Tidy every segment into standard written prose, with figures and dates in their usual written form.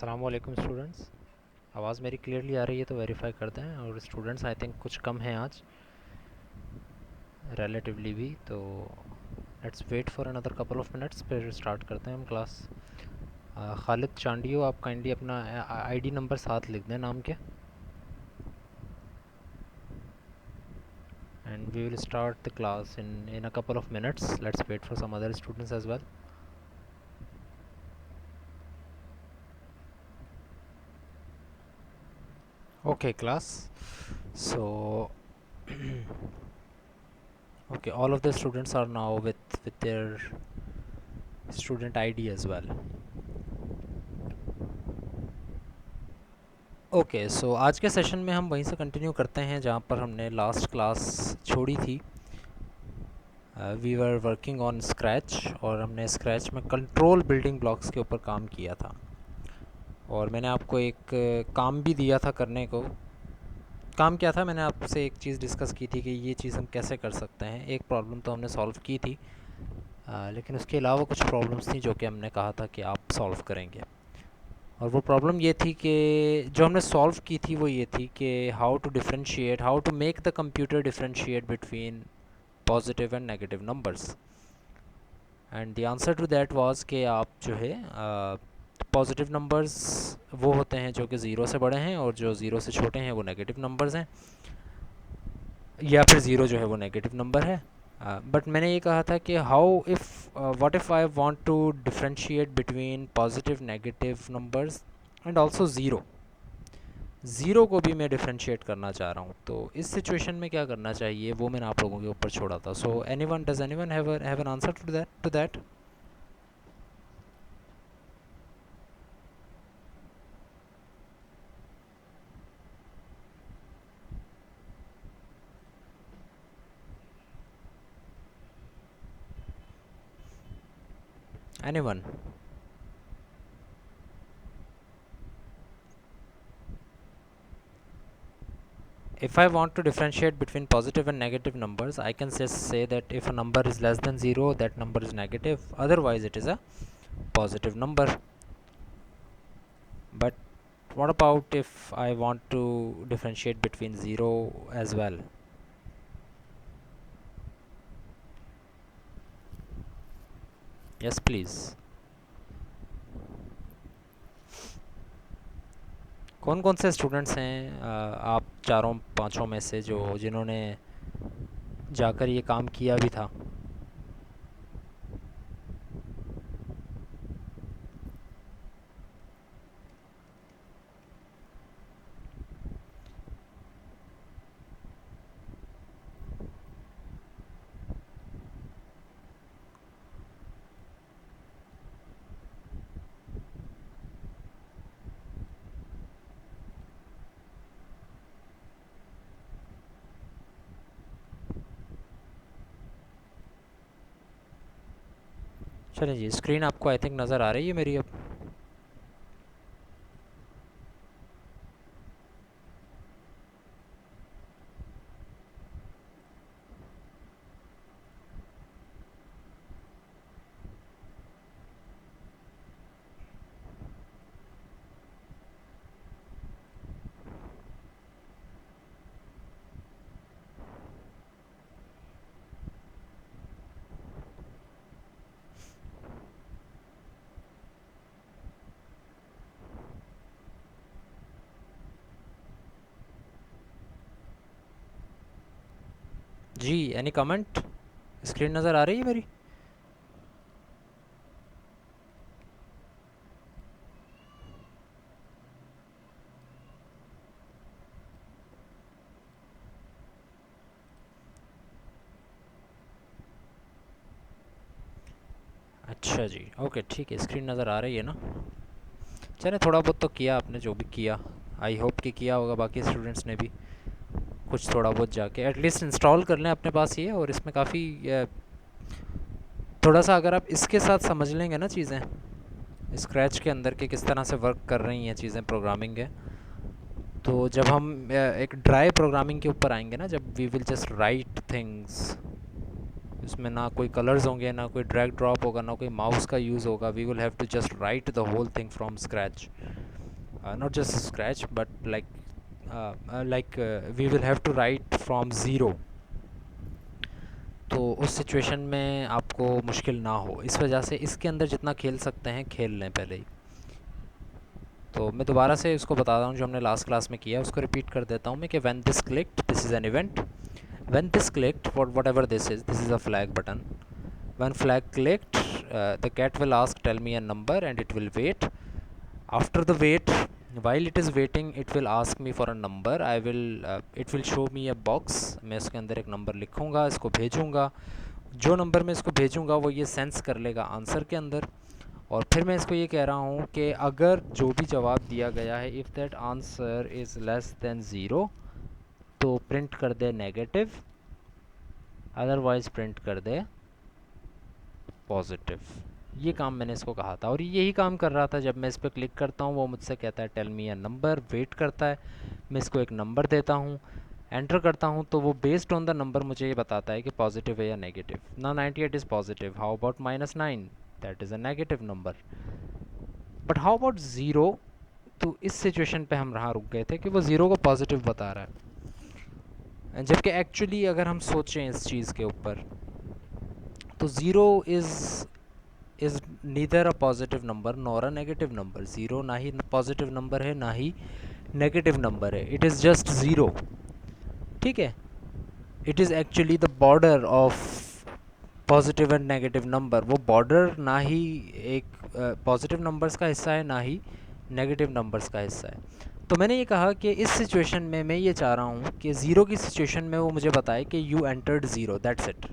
अस्सलाम वालेकुम स्टूडेंट्स। आवाज़ मेरी क्लियरली आ रही है तो वेरीफाई कर दें। और स्टूडेंट्स आई थिंक कुछ कम हैं आज रिलेटिवली भी, तो let's wait for another couple of minutes फिर स्टार्ट करते हैं हम क्लास। खालिद चांडियो, आप काइंडली अपना आईडी नंबर साथ लिख दें नाम के, and we will start the class in a couple of minutes. Let's wait for some other students as well. Okay, class. So, okay, all of the students are now with their student ID as well. Okay, so आज के session में हम वहीं से continue करते हैं जहाँ पर हमने लास्ट क्लास छोड़ी थी। We were working on Scratch, और हमने स्क्रैच में कंट्रोल बिल्डिंग ब्लॉक्स के ऊपर काम किया था। और मैंने आपको एक काम भी दिया था करने को। काम क्या था, मैंने आपसे एक चीज़ डिस्कस की थी कि ये चीज़ हम कैसे कर सकते हैं। एक प्रॉब्लम तो हमने सॉल्व की थी, लेकिन उसके अलावा कुछ प्रॉब्लम्स थी जो कि हमने कहा था कि आप सॉल्व करेंगे। और वो प्रॉब्लम ये थी कि जो हमने सॉल्व की थी वो ये थी कि how to make the computer differentiate between positive and negative numbers. And the answer to that was कि आप जो है पॉजिटिव नंबर्स वो होते हैं जो कि ज़ीरो से बड़े हैं, और जो ज़ीरो से छोटे हैं वो नेगेटिव नंबर्स हैं, या फिर ज़ीरो जो है वो नेगेटिव नंबर है। बट मैंने ये कहा था कि how if what if I want to differentiate between positive negative numbers and also zero. Zero को भी मैं डिफरेंशिएट करना चाह रहा हूँ, तो इस सिचुएशन में क्या करना चाहिए वो मैंने आप लोगों के ऊपर छोड़ा था। So does anyone have an answer to that? Anyone? If I want to differentiate between positive and negative numbers, I can just say that if a number is less than 0, that number is negative, otherwise it is a positive number. But what about if I want to differentiate between 0 as well? Yes, please. कौन कौन से students हैं आप चारों पांचों में से जो जिन्होंने जाकर ये काम किया भी था? चलिए जी, स्क्रीन आपको आई थिंक नज़र आ रही है मेरी अब? जी, एनी कमेंट? स्क्रीन नज़र आ रही है मेरी? अच्छा जी, ओके ठीक है, स्क्रीन नज़र आ रही है ना? चले, थोड़ा बहुत तो किया आपने जो भी किया, आई होप कि किया होगा बाकी स्टूडेंट्स ने भी कुछ थोड़ा बहुत जाके एटलीस्ट इंस्टॉल कर लें अपने पास ये। और इसमें काफ़ी थोड़ा सा अगर आप इसके साथ समझ लेंगे ना चीज़ें, स्क्रैच के अंदर के किस तरह से वर्क कर रही हैं चीज़ें, प्रोग्रामिंग है, तो जब हम एक ड्राई प्रोग्रामिंग के ऊपर आएंगे ना, जब we will just write things, इसमें ना कोई कलर्स होंगे, ना कोई ड्रैग ड्रॉप होगा, ना कोई माउस का यूज़ होगा, we will have to just write the whole thing from scratch. not just scratch but we will have to write from zero. तो उस सिचुएशन में आपको मुश्किल ना हो, इस वजह से इसके अंदर जितना खेल सकते हैं खेल लें पहले ही। तो मैं दोबारा से उसको बता रहा हूँ जो हमने लास्ट क्लास में किया, उसको रिपीट कर देता हूँ मैं कि when this clicked, this is an event, when this clicked whatever this is a flag button, when flag clicked the cat will ask tell me a number and it will wait, after the wait, while it is waiting it will ask me for a number, it will show me a box, मैं इसके अंदर एक number लिखूँगा, इसको भेजूँगा, जो number मैं इसको भेजूँगा वो ये सेंस कर लेगा आंसर के अंदर, और फिर मैं इसको ये कह रहा हूँ कि अगर जो भी जवाब दिया गया है if that answer is less than zero तो प्रिंट कर दे नेगेटिव, अदरवाइज़ प्रिंट कर दे पॉजिटिव। ये काम मैंने इसको कहा था और यही काम कर रहा था। जब मैं इस पर क्लिक करता हूँ वो मुझसे कहता है tell me a number, wait करता है, मैं इसको एक नंबर देता हूँ, एंटर करता हूँ तो वो बेस्ड ऑन द नंबर मुझे ये बताता है कि पॉजिटिव है या नेगेटिव। ना 98 is positive, how about -9, that is a negative number, but how about zero. तो इस सिचुएशन पे हम रहाँ रुक गए थे कि वो ज़ीरो को पॉजिटिव बता रहा है, जबकि एक्चुअली अगर हम सोचें इस चीज़ के ऊपर तो zero is neither a positive number nor a negative number. Zero ना ही पॉजिटिव नंबर है ना ही नेगेटिव नंबर है, इट इज़ जस्ट ज़ीरो। ठीक है, it is actually the border of positive and negative number. वो बॉर्डर ना ही एक पॉजिटिव नंबर्स का हिस्सा है ना ही नेगेटिव नंबर्स का हिस्सा है। तो मैंने ये कहा कि इस सिचुएशन में मैं ये चाह रहा हूँ कि ज़ीरो की सिचुएशन में वो मुझे बताए कि you entered zero, that's it.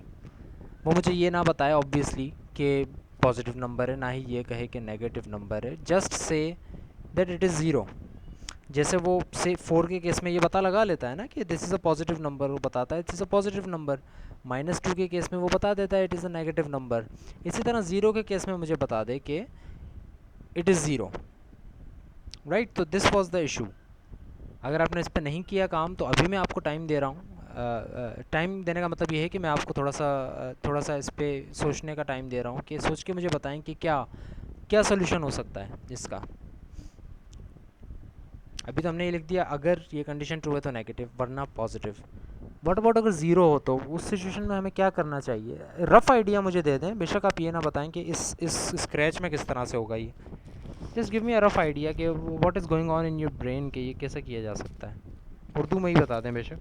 वो मुझे ये ना बताए ऑब्वियसली कि पॉजिटिव नंबर है, ना ही ये कहे कि नेगेटिव नंबर है, just say that it is zero. जैसे वो से 4 के केस में ये पता लगा लेता है ना कि this is a positive number, वो बताता है it is a positive number. -2 के केस में वो बता देता है it is a negative number. इसी तरह ज़ीरो के केस में मुझे बता दे कि इट इज़ ज़ीरो, राइट। तो दिस वॉज द इशू। अगर आपने इस पर नहीं किया काम तो अभी मैं आपको टाइम दे रहा हूँ। टाइम देने का मतलब ये है कि मैं आपको थोड़ा सा इस पर सोचने का टाइम दे रहा हूँ कि सोच के मुझे बताएं कि क्या क्या सोल्यूशन हो सकता है इसका। अभी तो हमने ये लिख दिया अगर ये कंडीशन ट्रू है तो नेगेटिव वरना पॉजिटिव। व्हाट अबाउट अगर ज़ीरो हो तो उस सिचुएशन में हमें क्या करना चाहिए? रफ़ आइडिया मुझे दे दें, बेशक आप ये ना बताएं कि इस स्क्रैच में किस तरह से होगा ये। जस्ट गिव मी अ रफ़ आइडिया कि what is going on in your brain कि ये कैसे किया जा सकता है। उर्दू में ही बता दें बेशक।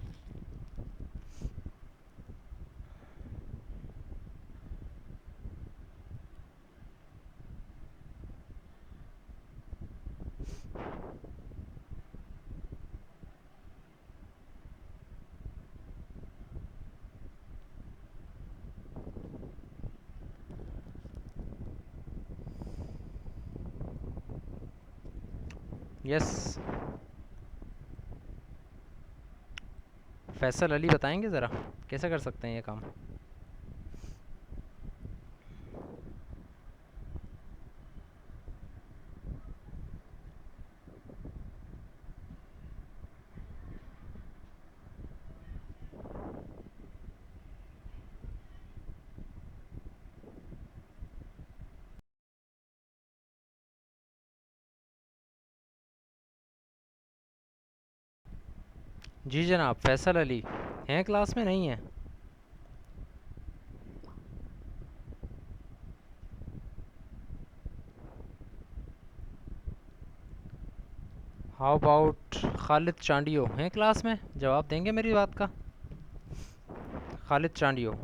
यस, फैसल अली बताएंगे ज़रा कैसे कर सकते हैं ये काम? जी जनाब, फैसल अली हैं क्लास में? नहीं है? हाउ अबाउट खालिद चांडियो हैं क्लास में? जवाब देंगे मेरी बात का? खालिद चांडियो।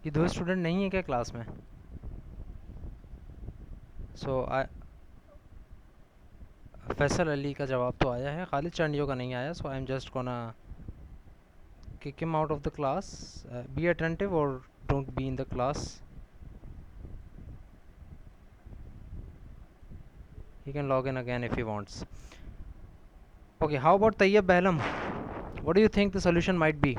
ये दो स्टूडेंट नहीं है क्या क्लास में? सो फैसल अली का जवाब तो आया है, खालिद चांडियो का नहीं आया। So I am just gonna kick him out of the class. Be attentive or don't be in the class. He can log in again if he wants. Okay, how about Tayyab Bahlam? What do you think the solution might be?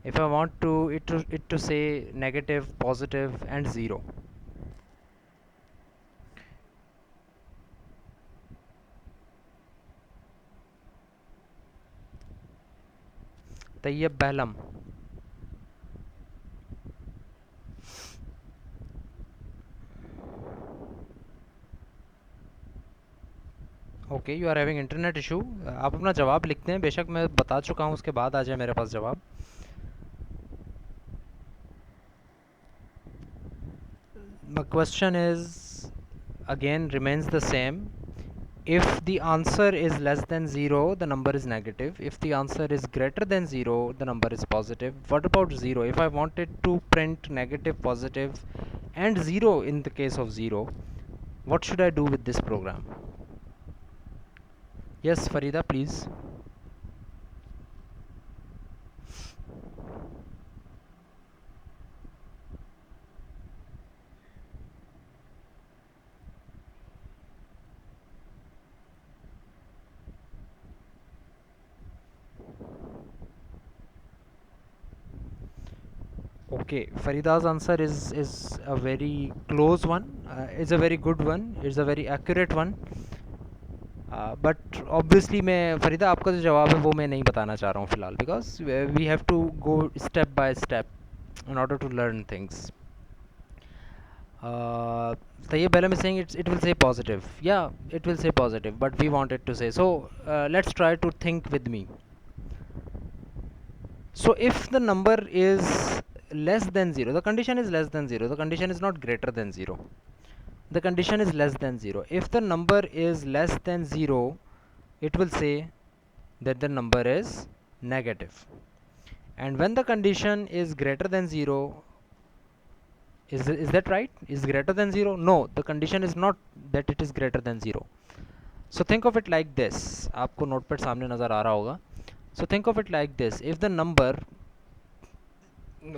If I want it to say negative, positive and 0. Tayyib Bahlam. Okay, you are having internet issue. आप अपना जवाब लिखते हैं, बेशक मैं बता चुका हूँ, उसके बाद आ जाए मेरे पास जवाब। My question is again remains the same. If the answer is less than 0, the number is negative. If the answer is greater than 0, the number is positive. What about 0? If I wanted to print negative, positive and 0 in the case of 0, what should I do with this program? Yes, Farida, please. Okay, Farida's answer is a very close one. It's a very good one. It's a very accurate one. But obviously मैं फरीदा आपका जो जवाब है वो मैं नहीं बताना चाह रहा हूँ फ़िलहाल, because we have to go step by step in order to learn things. Tayyib Balam is saying it will say positive. Yeah, it will say positive, but we want it to say. So let's try to think with me. So if the number is less than 0, the condition is less than 0, the condition is not greater than 0. The condition is less than 0. If the number is less than 0, it will say that the number is negative. And when the condition is greater than 0, is that right? Is greater than 0? No, the condition is not that it is greater than 0. So think of it like this. आपको notepad सामने नज़र आ रहा होगा. So think of it like this. If the number,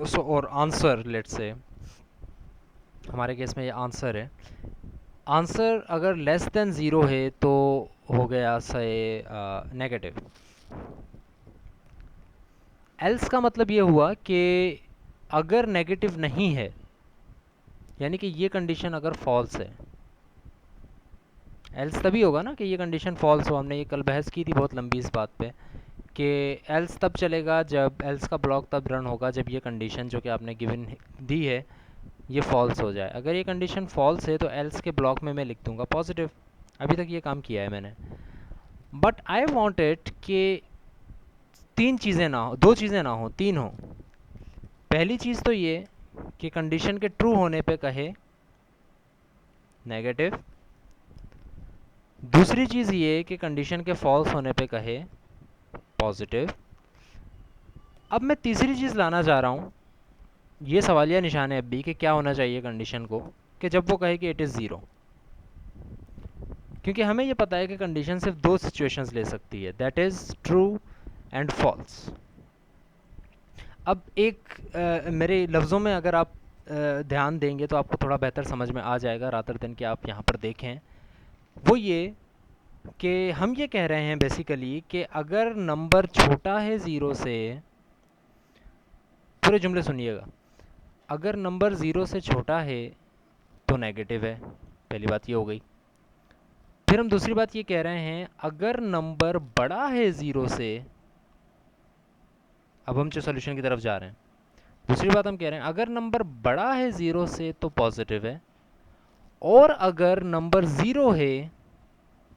so or answer, let's say, हमारे case में ये answer है, answer अगर लेस देन 0 है तो हो गया से नेगेटिव. एल्स का मतलब ये हुआ कि अगर नेगेटिव नहीं है, यानी कि ये कंडीशन अगर फॉल्स है, एल्स तभी होगा ना कि ये कंडीशन फॉल्स हो. हमने ये कल बहस की थी बहुत लंबी इस बात पे कि एल्स तब चलेगा जब एल्स का ब्लॉक तब रन होगा जब ये कंडीशन जो कि आपने गिवन दी है ये फॉल्स हो जाए. अगर ये कंडीशन फॉल्स है तो एल्स के ब्लॉक में मैं लिख दूंगा पॉजिटिव. अभी तक ये काम किया है मैंने. बट आई वॉन्ट इट कि तीन चीज़ें ना हो, दो चीज़ें ना हो, तीन हो. पहली चीज़ तो ये कि कंडीशन के ट्रू होने पे कहे नेगेटिव. दूसरी चीज़ ये कि कंडीशन के फॉल्स होने पे कहे पॉजिटिव. अब मैं तीसरी चीज़ लाना चाह रहा हूँ. ये सवालिया निशान है अब भी कि क्या होना चाहिए कंडीशन को कि जब वो कहे कि इट इज़ 0, क्योंकि हमें ये पता है कि कंडीशन सिर्फ दो सिचुएशंस ले सकती है, that is true and false. अब एक मेरे लफ्ज़ों में अगर आप ध्यान देंगे तो आपको थोड़ा बेहतर समझ में आ जाएगा रादर देन कि आप यहाँ पर देखें. वो ये कि हम ये कह रहे हैं बेसिकली कि अगर नंबर छोटा है 0 से, पूरे जुमले सुनिएगा, अगर नंबर 0 से छोटा है तो नेगेटिव है. पहली बात ये हो गई. फिर हम दूसरी बात ये कह रहे हैं अगर नंबर बड़ा है 0 से, अब हम जो सोल्यूशन की तरफ जा रहे हैं, दूसरी बात हम कह रहे हैं अगर नंबर बड़ा है 0 से तो पॉजिटिव है, और अगर नंबर 0 है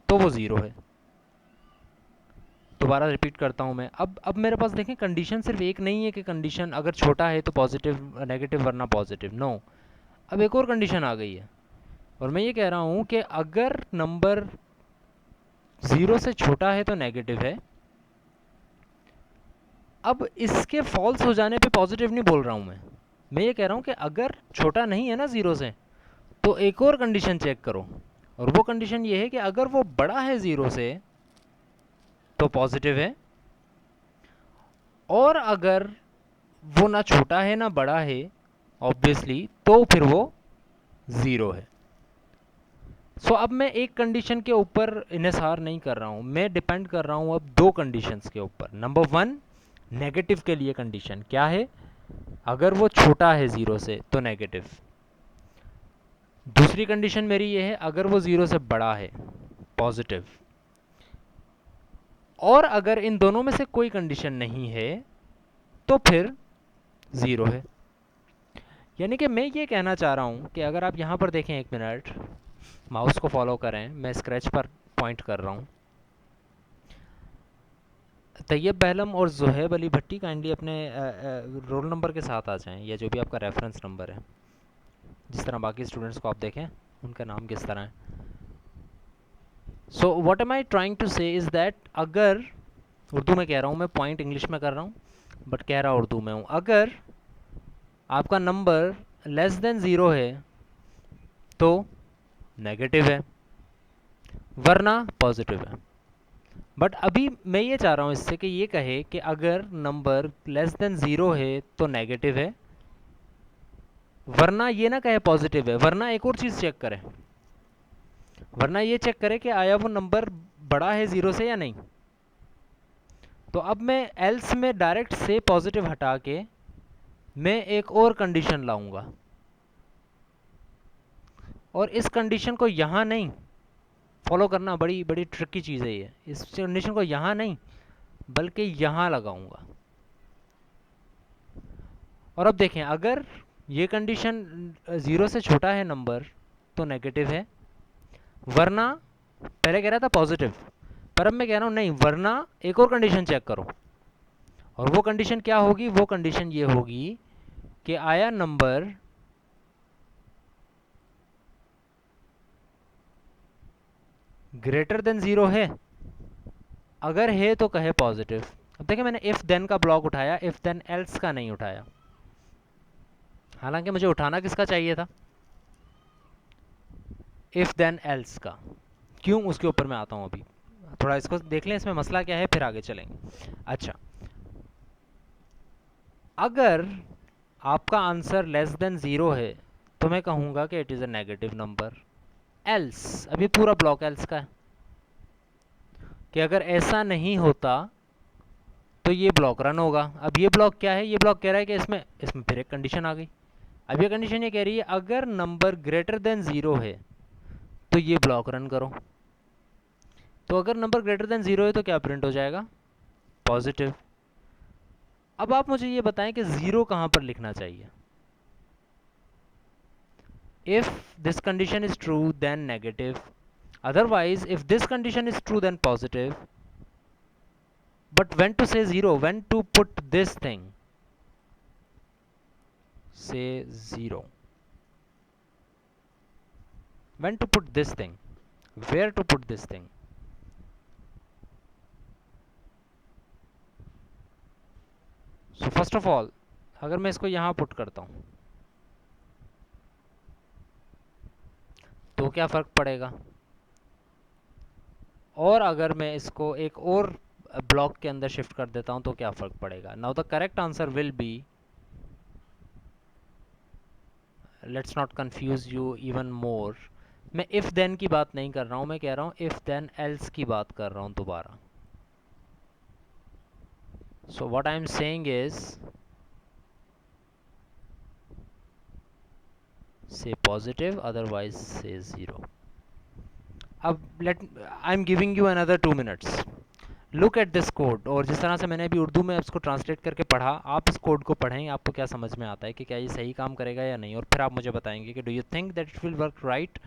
तो वो 0 है. दोबारा रिपीट करता हूँ मैं. अब मेरे पास देखें कंडीशन सिर्फ एक नहीं है कि कंडीशन अगर छोटा है तो पॉजिटिव, नेगेटिव वरना पॉजिटिव. नो, अब एक और कंडीशन आ गई है और मैं ये कह रहा हूँ कि अगर नंबर 0 से छोटा है तो नेगेटिव है. अब इसके फॉल्स हो जाने पे पॉजिटिव नहीं बोल रहा हूँ मैं ये कह रहा हूँ कि अगर छोटा नहीं है ना 0 से तो एक और कंडीशन चेक करो, और वो कंडीशन ये है कि अगर वो बड़ा है 0 से तो पॉजिटिव है, और अगर वो ना छोटा है ना बड़ा है ऑब्वियसली तो फिर वो 0 है. सो अब मैं एक कंडीशन के ऊपर इन्हिसार नहीं कर रहा हूँ, मैं डिपेंड कर रहा हूँ अब दो कंडीशंस के ऊपर। नंबर वन, नेगेटिव के लिए कंडीशन क्या है, अगर वो छोटा है ज़ीरो से तो नेगेटिव। दूसरी कंडीशन मेरी ये है, अगर वो ज़ीरो से बड़ा है पॉजिटिव। और अगर इन दोनों में से कोई कंडीशन नहीं है तो फिर ज़ीरो है। यानी कि मैं ये कहना चाह रहा हूँ कि अगर आप यहाँ पर देखें, एक मिनट माउस को फॉलो करें, मैं स्क्रैच पर पॉइंट कर रहा हूँ। तैयब बहलम और ज़ुहैब अली भट्टी काइंडली अपने रोल नंबर के साथ आ जाएं, या जो भी आपका रेफरेंस नंबर है। जिस तरह बाकी स्टूडेंट्स को आप देखें उनका नाम किस तरह है। So what am I trying to say is that, अगर उर्दू में कह रहा हूँ मैं, पॉइंट इंग्लिश में कर रहा हूँ बट कह रहा उर्दू में हूँ, अगर आपका नंबर लेस देन ज़ीरो है तो नेगेटिव है, वरना पॉजिटिव है। बट अभी मैं ये चाह रहा हूँ इससे कि ये कहे कि अगर नंबर लेस देन ज़ीरो है तो नेगेटिव है, वरना ये ना कहे पॉजिटिव है, वरना एक और चीज़ चेक करें, वरना ये चेक करें कि आया वो नंबर बड़ा है ज़ीरो से या नहीं। तो अब मैं एल्स में डायरेक्ट से पॉजिटिव हटा के मैं एक और कंडीशन लाऊंगा, और इस कंडीशन को यहाँ नहीं फॉलो करना, बड़ी बड़ी ट्रिकी चीज़ है ये। इस कंडीशन को यहाँ नहीं बल्कि यहाँ लगाऊंगा। और अब देखें, अगर ये कंडीशन ज़ीरो से छोटा है नंबर तो नेगेटिव है, वरना पहले कह रहा था पॉजिटिव, पर अब मैं कह रहा हूँ नहीं, वरना एक और कंडीशन चेक करो। और वो कंडीशन क्या होगी, वो कंडीशन ये होगी कि आया नंबर ग्रेटर देन ज़ीरो है, अगर है तो कहे पॉजिटिव। अब देखिए मैंने इफ़ देन का ब्लॉक उठाया, इफ़ देन एल्स का नहीं उठाया, हालांकि मुझे उठाना किसका चाहिए था, इफ़ देन एल्स का। क्यों, उसके ऊपर मैं आता हूँ अभी, थोड़ा इसको देख लें इसमें मसला क्या है, फिर आगे चलेंगे। अच्छा, अगर आपका आंसर लेस देन ज़ीरो है तो मैं कहूँगा कि it is a negative number. Else, अभी पूरा ब्लॉक एल्स का है कि अगर ऐसा नहीं होता तो ये ब्लॉक रन होगा। अब ये ब्लॉक क्या है, ये ब्लॉक कह रहा है कि इसमें इसमें फिर एक कंडीशन आ गई। अब ये कंडीशन ये कह रही है अगर नंबर ग्रेटर देन ज़ीरो है तो ये ब्लॉक रन करो। तो अगर नंबर ग्रेटर देन ज़ीरो है तो क्या प्रिंट हो जाएगा, पॉजिटिव। अब आप मुझे ये बताएं कि ज़ीरो कहाँ पर लिखना चाहिए। If this condition is true then negative, otherwise if this condition is true then positive. But when to say zero, when to put this thing, say zero, when to put this thing, where to put this thing. So first of all, अगर मैं इसको यहाँ put करता हूँ तो क्या फ़र्क पड़ेगा, और अगर मैं इसको एक और ब्लॉक के अंदर शिफ्ट कर देता हूँ तो क्या फ़र्क पड़ेगा। Now the correct answer will be, let's not confuse you even more, मैं इफ़ देन की बात नहीं कर रहा हूँ, मैं कह रहा हूँ इफ़ देन एल्स की बात कर रहा हूँ दोबारा। So what I am saying is, say positive, otherwise say zero. अब I am giving you another 2 minutes. Look at this code, और जिस तरह से मैंने अभी उर्दू में इसको ट्रांसलेट करके पढ़ा, आप इस कोड को पढ़ें, आपको क्या समझ में आता है कि क्या ये सही काम करेगा या नहीं, और फिर आप मुझे बताएंगे कि do you think that it will work right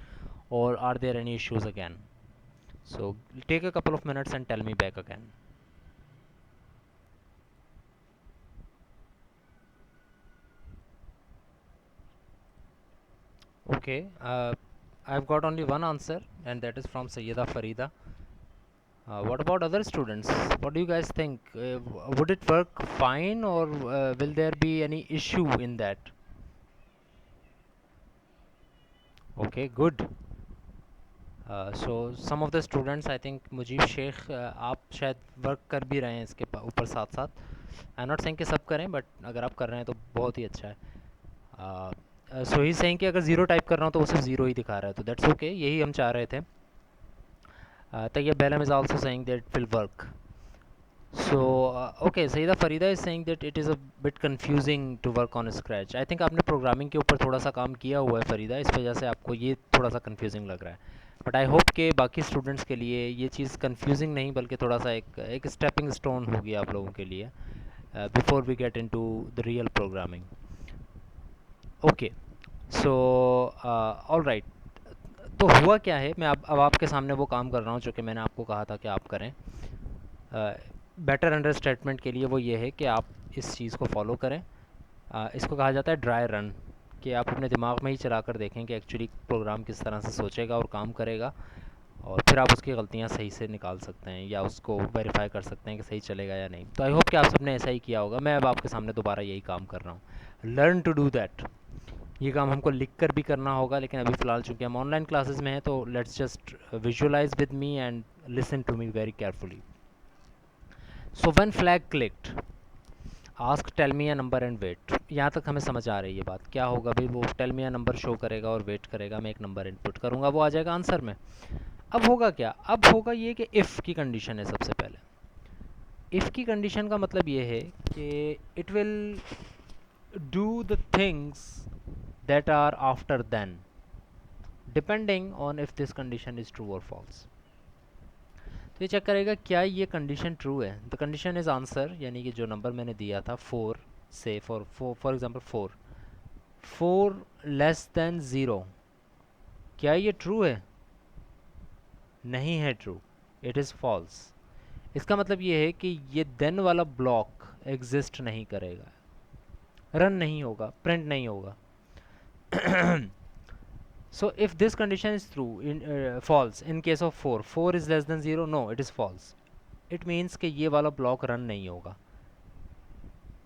और are there any issues again. So take a couple of minutes and tell me back again. Okay, I've got only one answer and that is from Sayyida Farida. What about other students? What do you guys think? Would it work fine, or will there be any issue in that? Okay, good. So some of the students, I think Mujeeb Shaikh, आप शायद work कर भी रहे हैं इसके ऊपर साथ साथ। आई एम नॉट सेइंग कि सब करें, बट अगर आप कर रहे हैं तो बहुत ही अच्छा है। सो ही सेइंग कि अगर ज़ीरो टाइप कर रहा हूँ तो वो सिर्फ ज़ीरो ही दिखा रहा है, तो दैट्स ओके, यही हम चाह रहे थे। Tayyab Belham is also saying that it will work. So okay, Saida Farida is saying that it is a bit confusing to work on Scratch. I think आपने प्रोग्रामिंग के ऊपर थोड़ा सा काम किया हुआ है फरीदा, इस वजह से आपको ये थोड़ा सा confusing लग रहा है, बट आई होप कि बाकी स्टूडेंट्स के लिए ये चीज़ confusing नहीं बल्कि थोड़ा सा एक स्टेपिंग स्टोन होगी आप लोगों के लिए before we get into the real programming. Okay, so all right, तो हुआ क्या है, मैं अब आपके सामने वो काम कर रहा हूँ जो कि मैंने आपको कहा था कि आप करें। बेटर अंडरस्टैंडमेंट के लिए वो ये है कि आप इस चीज़ को फॉलो करें। इसको कहा जाता है ड्राई रन, कि आप अपने दिमाग में ही चला कर देखें कि एक्चुअली प्रोग्राम किस तरह से सोचेगा और काम करेगा, और फिर आप उसकी गलतियाँ सही से निकाल सकते हैं या उसको वेरीफाई कर सकते हैं कि सही चलेगा या नहीं। तो आई होप कि आप सबने ऐसा ही किया होगा। मैं अब आपके सामने दोबारा यही काम कर रहा हूँ, लर्न टू डू दैट। ये काम हमको लिख कर भी करना होगा, लेकिन अभी फ़िलहाल चूँकि हम ऑनलाइन क्लासेस में हैं तो let's just visualize with me and listen to me very carefully. So when flag clicked ask tell me a number and wait, यहाँ तक हमें समझ आ रही है बात। क्या होगा भाई, वो tell me a number show करेगा और वेट करेगा, मैं एक नंबर इनपुट करूँगा, वो आ जाएगा आंसर में। अब होगा क्या, अब होगा ये कि इफ़ की कंडीशन है सबसे पहले। इफ़ की कंडीशन का मतलब ये है कि it will do the things that are after then depending on if this condition is true or false। तो ये चेक करेगा क्या ये कंडीशन ट्रू है। द कंडीशन इज आंसर, यानी कि जो नंबर मैंने दिया था 4 से, फॉर एग्जांपल 4 लेस देन 0, क्या ये ट्रू है? नहीं है ट्रू, इट इज़ फॉल्स। इसका मतलब ये है कि ये देन वाला ब्लॉक एग्जिस्ट नहीं करेगा, रन नहीं होगा, प्रिंट नहीं होगा। So if this condition is true, false in case of 4 is less than 0, no it is false। it means कि ये वाला ब्लॉक रन नहीं होगा,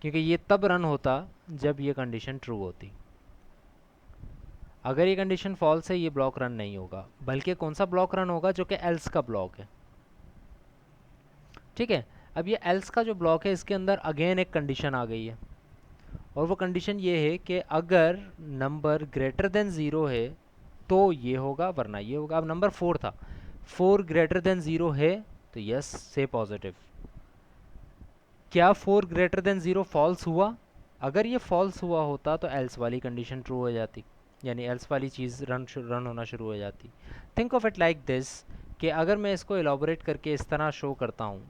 क्योंकि ये तब रन होता जब ये कंडीशन ट्रू होती। अगर ये कंडीशन फॉल्स है ये ब्लॉक रन नहीं होगा, बल्कि कौन सा ब्लॉक रन होगा, जो कि एल्स का ब्लॉक है। ठीक है, अब ये एल्स का जो ब्लॉक है इसके अंदर अगेन एक कंडीशन आ गई है, और वो कंडीशन ये है कि अगर नंबर ग्रेटर देन 0 है तो ये होगा, वरना ये होगा। अब नंबर 4 था, 4 ग्रेटर देन 0 है तो यस से पॉजिटिव। क्या 4 ग्रेटर देन 0 फॉल्स हुआ? अगर ये फॉल्स हुआ होता तो एल्स वाली कंडीशन ट्रू हो जाती, यानी एल्स वाली चीज़ रन होना शुरू हो जाती। Think of it like this, कि अगर मैं इसको एलाबोरेट करके इस तरह शो करता हूँ,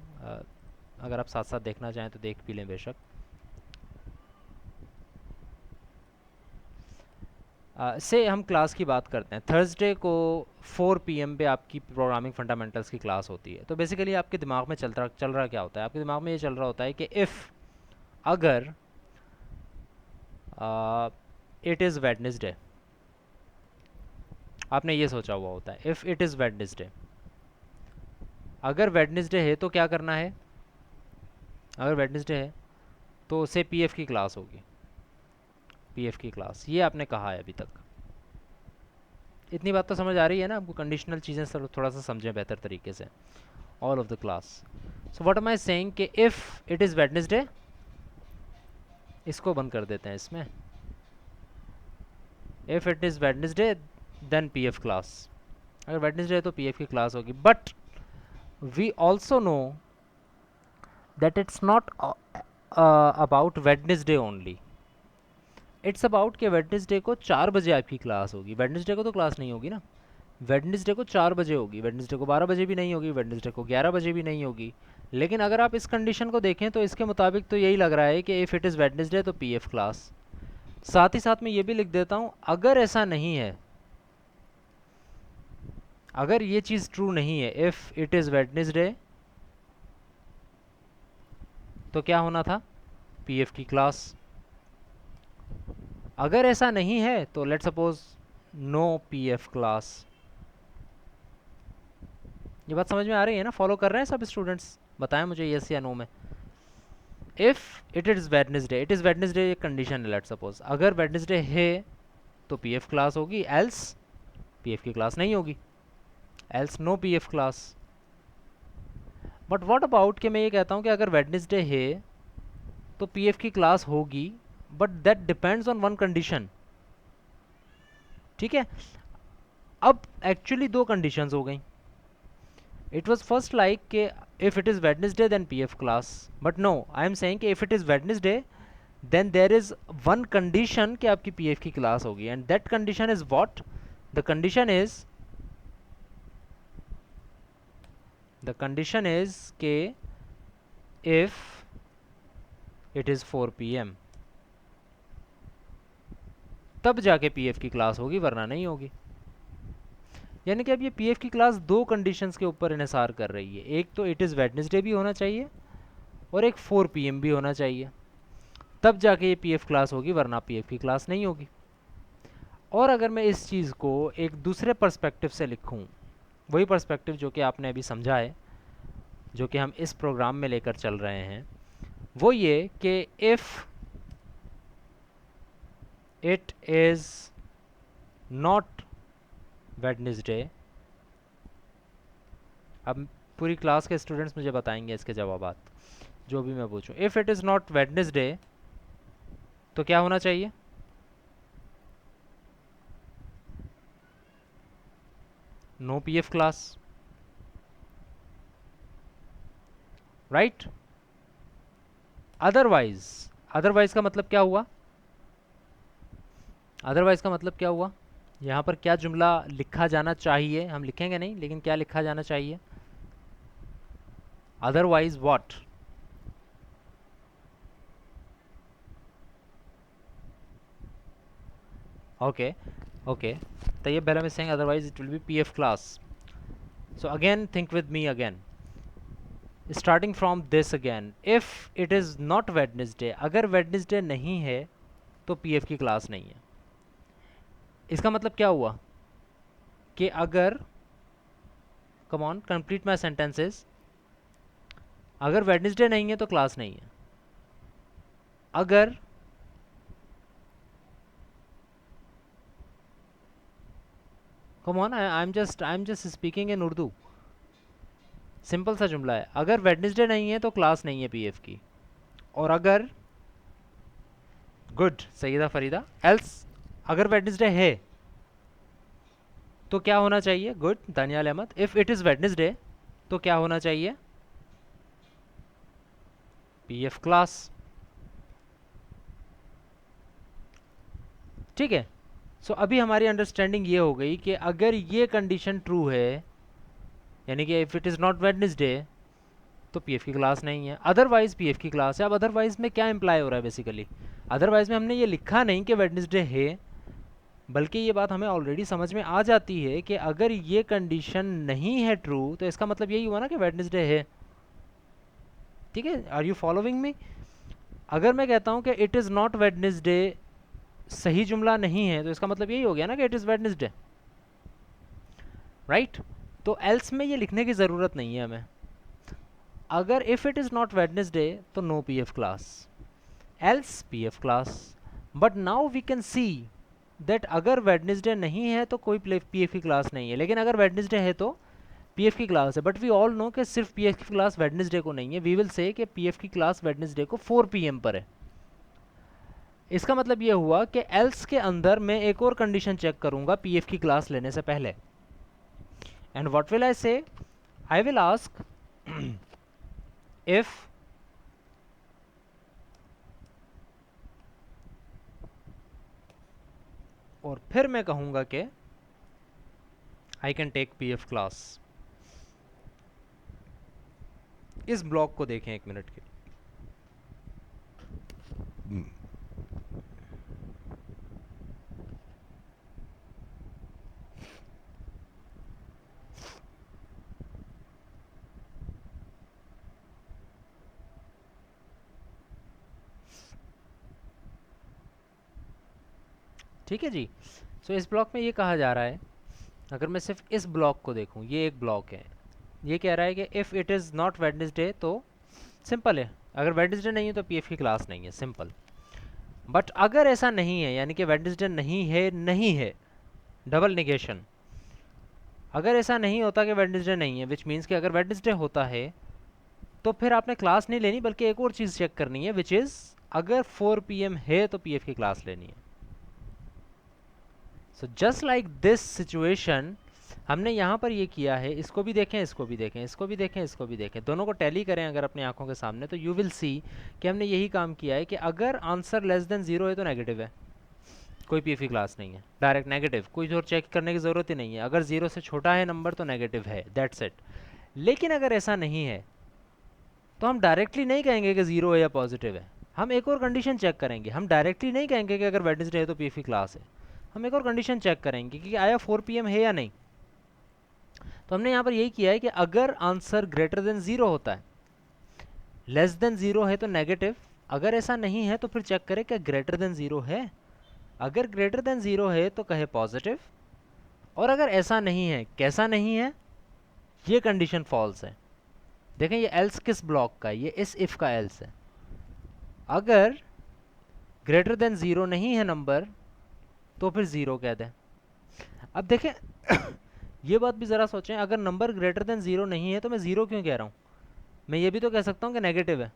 अगर आप साथ साथ देखना चाहें तो देख भी लें बेशक। से हम क्लास की बात करते हैं, थर्सडे को 4 PM पे आपकी प्रोग्रामिंग फंडामेंटल्स की क्लास होती है। तो बेसिकली आपके दिमाग में चल रहा क्या होता है, आपके दिमाग में ये चल रहा होता है कि इफ़ अगर इट इज़ वेडनेसडे, आपने ये सोचा हुआ होता है इफ़ इट इज़ वेडनेसडे। अगर वेडनेसडे है तो क्या करना है, अगर वेडनेसडे है तो से PF की क्लास होगी, PF की क्लास, ये आपने कहा है अभी तक। इतनी बात तो समझ आ रही है ना आपको, कंडीशनल चीज़ें सब थोड़ा सा समझें बेहतर तरीके से। All of the class. So what am I saying कि इफ़ इट इज़ वेडनेसडे, इसको बंद कर देते हैं इसमें, if it is Wednesday then PF class. अगर वेडनेसडे है तो PF की क्लास होगी, but we also know that it's not about Wednesday only, it's about कि वेडनेसडे को 4 बजे आपकी क्लास होगी। वेडनेसडे को तो क्लास नहीं होगी ना, वेडनेसडे को 4 बजे होगी, वेडनेसडे को 12 बजे भी नहीं होगी, वेडनेसडे को 11 बजे भी नहीं होगी। लेकिन अगर आप इस कंडीशन को देखें तो इसके मुताबिक तो यही लग रहा है कि इफ़ इट इज़ वेडनेसडे तो PF क्लास। साथ ही साथ मैं ये भी लिख देता हूँ, अगर ऐसा नहीं है, अगर ये चीज़ ट्रू नहीं है, इफ़ इट इज़ वेडनेसडे तो क्या होना था, PF की क्लास। अगर ऐसा नहीं है तो let suppose no PF class. ये बात समझ में आ रही है ना, फॉलो कर रहे हैं सब स्टूडेंट्स? बताएं मुझे यस या नो में। If it is Wednesday, it is Wednesday एक कंडीशन है, लेट सपोज अगर वेडनेसडे है तो PF क्लास होगी, एल्स PF की क्लास नहीं होगी, else no PF class. But what about कि मैं ये कहता हूँ कि अगर वेडनेसडे है तो PF की क्लास होगी, but that depends on one condition. ठीक है, अब एक्चुअली दो कंडीशंस हो गई. इट वाज फर्स्ट लाइक कि if it is Wednesday then PF class, but no, I am saying कि if it is Wednesday then there is one condition कि आपकी पीएफ की क्लास होगी, and that condition is what? The condition is कि if it is 4 PM तब जाके PF की class होगी, वरना नहीं होगी. यानी कि अब ये पीएफ की क्लास दो कंडीशंस के ऊपर इन्हिसार कर रही है. एक तो इट इज़ वेडनेसडे भी होना चाहिए और एक 4 PM भी होना चाहिए, तब जाके ये पीएफ क्लास होगी, वरना पीएफ की क्लास नहीं होगी. और अगर मैं इस चीज़ को एक दूसरे पर्सपेक्टिव से लिखूं, वही पर्सपेक्टिव जो कि आपने अभी समझा है, जो कि हम इस प्रोग्राम में लेकर चल रहे हैं, वो ये कि if it is not Wednesday, अब पूरी क्लास के स्टूडेंट्स मुझे बताएंगे इसके जवाबात जो भी मैं पूछूं. If it is not Wednesday तो क्या होना चाहिए? No PF class, right? Otherwise का मतलब क्या हुआ? अदरवाइज का मतलब क्या हुआ? यहाँ पर क्या जुमला लिखा जाना चाहिए? हम लिखेंगे नहीं, लेकिन क्या लिखा जाना चाहिए? Otherwise what? Okay okay, Tayyab बेहला is saying otherwise it will be pf class. So again think with me again, starting from this again. If it is not Wednesday, अगर Wednesday नहीं है तो pf की क्लास नहीं है. इसका मतलब क्या हुआ कि अगर, come on complete my sentences, अगर Wednesday नहीं है तो क्लास नहीं है. अगर come on, I am just speaking in Urdu. Simple सा जुमला है. अगर वेडनेसडे नहीं है तो क्लास नहीं है पीएफ की. और अगर, गुड सईदा फरीदा, एल्स अगर वेडनेसडे है तो क्या होना चाहिए? Good Daniyal Ahmed. If it is Wednesday तो क्या होना चाहिए? PF class. ठीक है. सो अभी हमारी अंडरस्टैंडिंग ये हो गई कि अगर ये कंडीशन ट्रू है, यानी कि if it is not Wednesday तो पीएफ की क्लास नहीं है, अदरवाइज पीएफ की क्लास है. अब अदरवाइज में क्या इंप्लाई हो रहा है? बेसिकली अदरवाइज में हमने ये लिखा नहीं कि वेडनेसडे है, बल्कि ये बात हमें ऑलरेडी समझ में आ जाती है कि अगर ये कंडीशन नहीं है ट्रू तो इसका मतलब यही हुआ ना कि वेडनेसडे है. ठीक है, आर यू फॉलोइंग मी? अगर मैं कहता हूँ कि इट इज़ नॉट वेडनेसडे सही जुमला नहीं है तो इसका मतलब यही हो गया ना कि इट इज़ वेडनेसडे, राइट? तो एल्स में ये लिखने की ज़रूरत नहीं है हमें. अगर if it is not Wednesday तो no PF class, else PF class. But now we can see that अगर वेडनेसडे नहीं है तो कोई पीएफ की क्लास नहीं है, लेकिन अगर वेडनेसडे है तो पीएफ की क्लास है. बट वी ऑल नो कि सिर्फ पीएफ की क्लास वेडनेसडे को नहीं है. वी विल से कि पीएफ की क्लास वेडनेसडे को 4 PM पर है. इसका मतलब ये हुआ कि एल्स के अंदर मैं एक और कंडीशन चेक करूंगा पीएफ की क्लास लेने से पहले. एंड व्हाट विल आई से? आई विल आस्क इफ और फिर मैं कहूंगा कि I can take PF class. इस ब्लॉक को देखें एक मिनट के. ठीक है जी. सो इस ब्लॉक में ये कहा जा रहा है, अगर मैं सिर्फ इस ब्लॉक को देखूं, ये एक ब्लॉक है, ये कह रहा है कि if it is not Wednesday तो सिंपल है, अगर वेडनेसडे नहीं है तो पीएफ की क्लास नहीं है, सिंपल. बट अगर ऐसा नहीं है, यानी कि वेडनेसडे नहीं है, डबल निगेशन. अगर ऐसा नहीं होता कि वेडनेसडे नहीं है, विच मीन्स कि अगर वेडनेसडे होता है तो फिर आपने क्लास नहीं लेनी, बल्कि एक और चीज़ चेक करनी है, विच इज़ अगर 4 PM है तो पीएफ की क्लास लेनी है. So just like this situation हमने यहाँ पर ये किया है, इसको भी देखें, इसको भी देखें, इसको भी देखें, इसको भी देखें, दोनों को टैली करें अगर अपनी आंखों के सामने, तो यू विल सी कि हमने यही काम किया है कि अगर आंसर लेस देन ज़ीरो है तो नेगेटिव है, कोई पीएफई क्लास नहीं है, डायरेक्ट नेगेटिव, कोई और चेक करने की ज़रूरत ही नहीं है। अगर ज़ीरो से छोटा है नंबर तो नेगेटिव है, दैट्स इट। लेकिन अगर ऐसा नहीं है तो हम डायरेक्टली नहीं कहेंगे कि ज़ीरो है या पॉजिटिव है, हम एक और कंडीशन चेक करेंगे। हम डायरेक्टली नहीं कहेंगे कि अगर वेडनेसडे है तो पीएफई क्लास है, हम एक और कंडीशन चेक करेंगे कि आया 4 PM है या नहीं। तो हमने यहाँ पर यही किया है कि अगर आंसर ग्रेटर देन ज़ीरो होता है, लेस देन ज़ीरो है तो नेगेटिव, अगर ऐसा नहीं है तो फिर चेक करें क्या ग्रेटर देन ज़ीरो है। अगर ग्रेटर देन ज़ीरो है तो कहे पॉजिटिव, और अगर ऐसा नहीं है, कैसा नहीं है, ये कंडीशन फॉल्स है। देखें ये एल्स किस ब्लॉक का है, ये इस इफ़ का एल्स है। अगर ग्रेटर देन ज़ीरो नहीं है नंबर तो फिर ज़ीरो कह दें। अब देखें ये बात भी ज़रा सोचें, अगर नंबर ग्रेटर देन ज़ीरो नहीं है तो मैं ज़ीरो क्यों कह रहा हूँ, मैं ये भी तो कह सकता हूँ कि नेगेटिव है।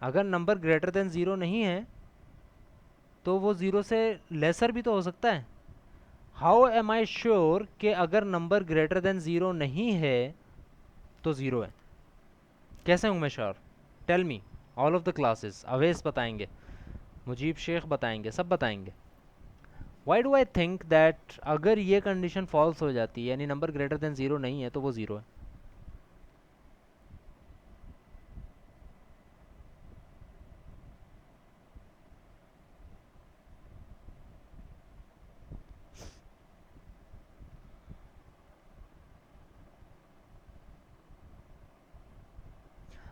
अगर नंबर ग्रेटर देन ज़ीरो नहीं है तो वो ज़ीरो से लेसर भी तो हो सकता है। हाउ एम आई श्योर कि अगर नंबर ग्रेटर देन ज़ीरो नहीं है तो ज़ीरो है, कैसे हूँ मैं sure? Tell me, all of the classes, Awesh बताएंगे, मुजीब शेख बताएंगे, सब बताएंगे। Why do I think that अगर ये कंडीशन फॉल्स हो जाती है, यानी नंबर ग्रेटर देन ज़ीरो नहीं है, तो वो ज़ीरो है।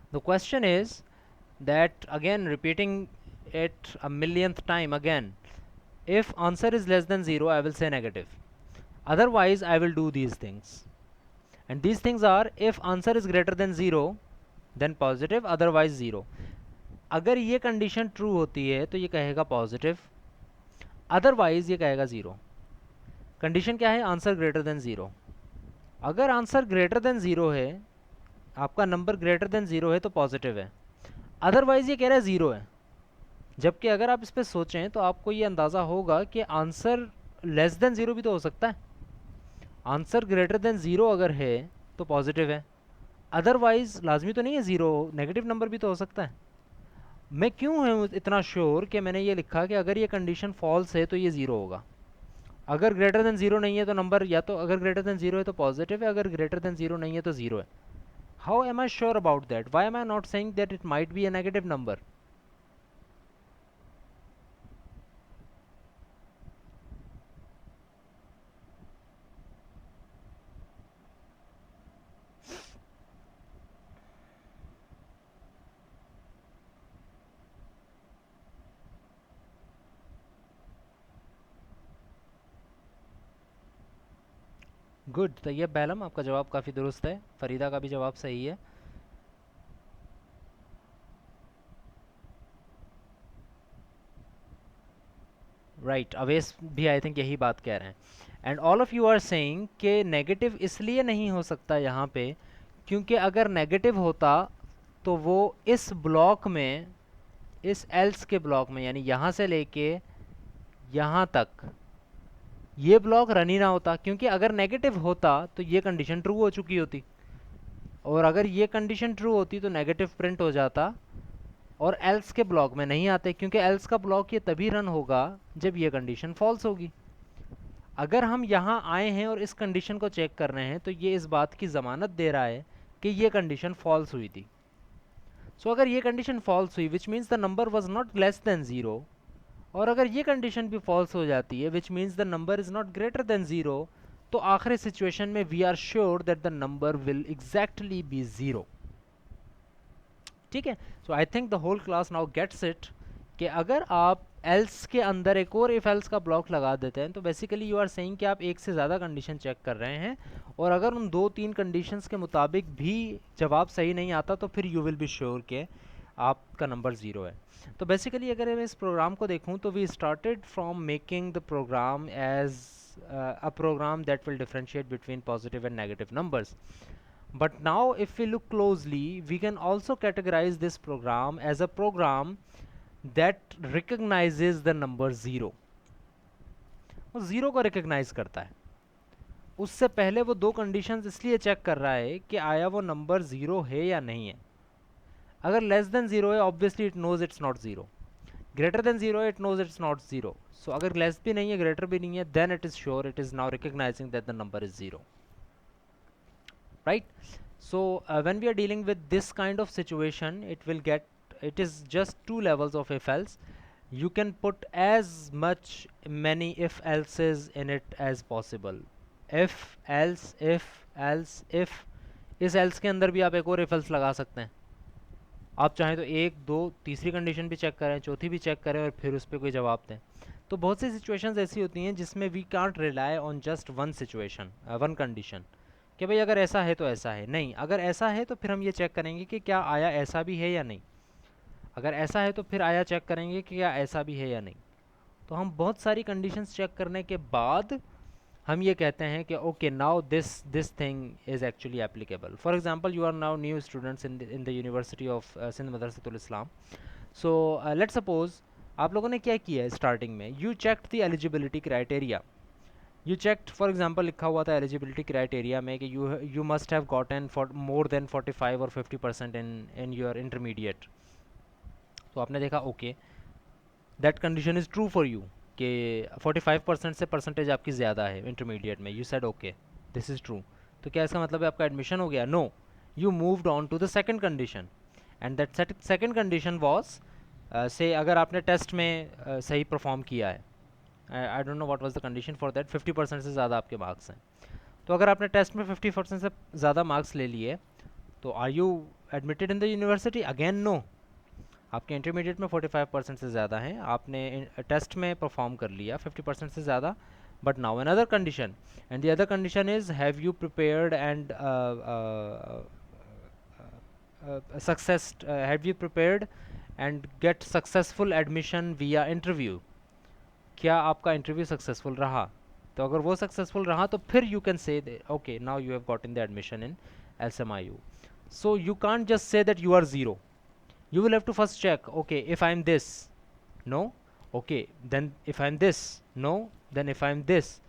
The question is that, again repeating it a millionth time again, if answer is less than 0 I will say negative, otherwise I will do these things, and these things are if answer is greater than 0 then positive, otherwise 0। अगर ये condition true होती है तो ये कहेगा positive, otherwise ये कहेगा 0। Condition क्या है? Answer greater than 0। अगर आंसर ग्रेटर देन 0 है, आपका नंबर ग्रेटर देन 0 है तो पॉजिटिव है, अदरवाइज ये कह रहा है 0 है। जबकि अगर आप इस पर सोचें तो आपको ये अंदाज़ा होगा कि आंसर लेस देन 0 भी तो हो सकता है। आंसर ग्रेटर देन 0 अगर है तो पॉजिटिव है, अदरवाइज लाजमी तो नहीं है 0, नेगेटिव नंबर भी तो हो सकता है। मैं क्यों हूँ इतना श्योर कि मैंने ये लिखा कि अगर ये कंडीशन फॉल्स है तो ये 0 होगा। अगर ग्रेटर देन 0 नहीं है तो नंबर या तो अगर ग्रेटर देन 0 है तो पॉजिटिव है, अगर ग्रेटर देन 0 नहीं है तो 0 है। How am I sure about that? Why am I not saying that it might be a negative number? Good, Tayyab बैलम, आपका जवाब काफ़ी दुरुस्त है। फरीदा का भी जवाब सही है। राइट, अवेश भी आई थिंक यही बात कह रहे हैं। And all of you are saying कि नेगेटिव इसलिए नहीं हो सकता यहाँ पे क्योंकि अगर नेगेटिव होता तो वो इस ब्लॉक में, इस एल्स के ब्लॉक में, यानी यहाँ से लेके यहाँ तक ये ब्लॉक रन ही ना होता, क्योंकि अगर नेगेटिव होता तो ये कंडीशन ट्रू हो चुकी होती, और अगर ये कंडीशन ट्रू होती तो नेगेटिव प्रिंट हो जाता और एल्स के ब्लॉक में नहीं आते, क्योंकि एल्स का ब्लॉक ये तभी रन होगा जब ये कंडीशन फॉल्स होगी। अगर हम यहाँ आए हैं और इस कंडीशन को चेक कर रहे हैं तो ये इस बात की ज़मानत दे रहा है कि ये कंडीशन फॉल्स हुई थी। सो अगर ये कंडीशन फॉल्स हुई विच means the number was not less than 0, और अगर ये कंडीशन भी फॉल्स हो जाती है which means the number is not greater than 0, तो आखिरी सिचुएशन में we are sure that the number will exactly be 0। ठीक है, so I think the whole class now gets it कि अगर आप एल्स के अंदर एक और इफ एल्स का ब्लॉक लगा देते हैं तो बेसिकली यू आर सेइंग कि आप एक से ज़्यादा कंडीशन चेक कर रहे हैं, और अगर उन 2-3 कंडीशंस के मुताबिक भी जवाब सही नहीं आता तो फिर यू विल बी श्योर कि आपका नंबर 0 है। तो बेसिकली अगर मैं इस प्रोग्राम को देखूं तो we started from making the program as a program that will differentiate between positive and negative numbers. But now if we look closely, we can also categorize this program as a program that recognizes the number 0. वो zero को recognise करता है। उससे पहले वो दो conditions इसलिए check कर रहा है कि आया वो नंबर ज़ीरो है या नहीं है। अगर लेस देन ज़ीरो है obviously it knows it's not zero, greater than zero it knows it's not zero. So अगर लेस भी नहीं है ग्रेटर भी नहीं है then it is sure it is now recognizing that the number is zero, right? So when we are dealing with this kind of situation, it is just two levels of if else. You can put as much many if else's in it as possible. if if इस else के अंदर भी आप एक और if else लगा सकते हैं। आप चाहें तो एक दो तीसरी कंडीशन भी चेक करें, चौथी भी चेक करें और फिर उस पर कोई जवाब दें। तो बहुत सी सिचुएशंस ऐसी होती हैं जिसमें we can't rely on just one situation, one condition कि भाई अगर ऐसा है तो ऐसा है। नहीं, अगर ऐसा है तो फिर हम ये चेक करेंगे कि क्या आया ऐसा भी है या नहीं। अगर ऐसा है तो फिर आया चेक करेंगे कि क्या ऐसा भी है या नहीं। तो हम बहुत सारी कंडीशंस चेक करने के बाद हम ये कहते हैं कि okay now this thing is actually applicable. For example you are now new students in the university of Sindh Madressatul Islam. So let's suppose आप लोगों ने क्या किया है स्टार्टिंग में, you checked the eligibility criteria. You checked for example लिखा हुआ था एलिजिबिलिटी क्राइटेरिया में कि you must have gotten for more than 45 और 50% इन योर इंटरमीडिएट। तो आपने देखा okay that condition is true for you कि 45% से परसेंटेज आपकी ज़्यादा है इंटरमीडिएट में। You said okay this is true. तो क्या इसका मतलब है आपका एडमिशन हो गया? No, you moved on to the second condition and that second condition was say अगर आपने टेस्ट में सही परफॉर्म किया है, I don't know what was the condition for that, 50% से ज़्यादा आपके मार्क्स हैं। तो अगर आपने टेस्ट में 50% से ज़्यादा मार्क्स ले लिए तो are you admitted in the university? Again no, आपके इंटरमीडिएट में 45% से ज़्यादा हैं, आपने टेस्ट में परफॉर्म कर लिया 50% से ज़्यादा। But now another condition and the other condition is have you prepared and have you prepared and get successful admission via interview? क्या आपका इंटरव्यू सक्सेसफुल रहा? तो अगर वो सक्सेसफुल रहा तो फिर you can say okay now you have gotten the admission in SMIU. So you can't just say that you are zero. You will have to first check, okay, if I'm this, no, okay, then if I'm this, no, then if I'm this.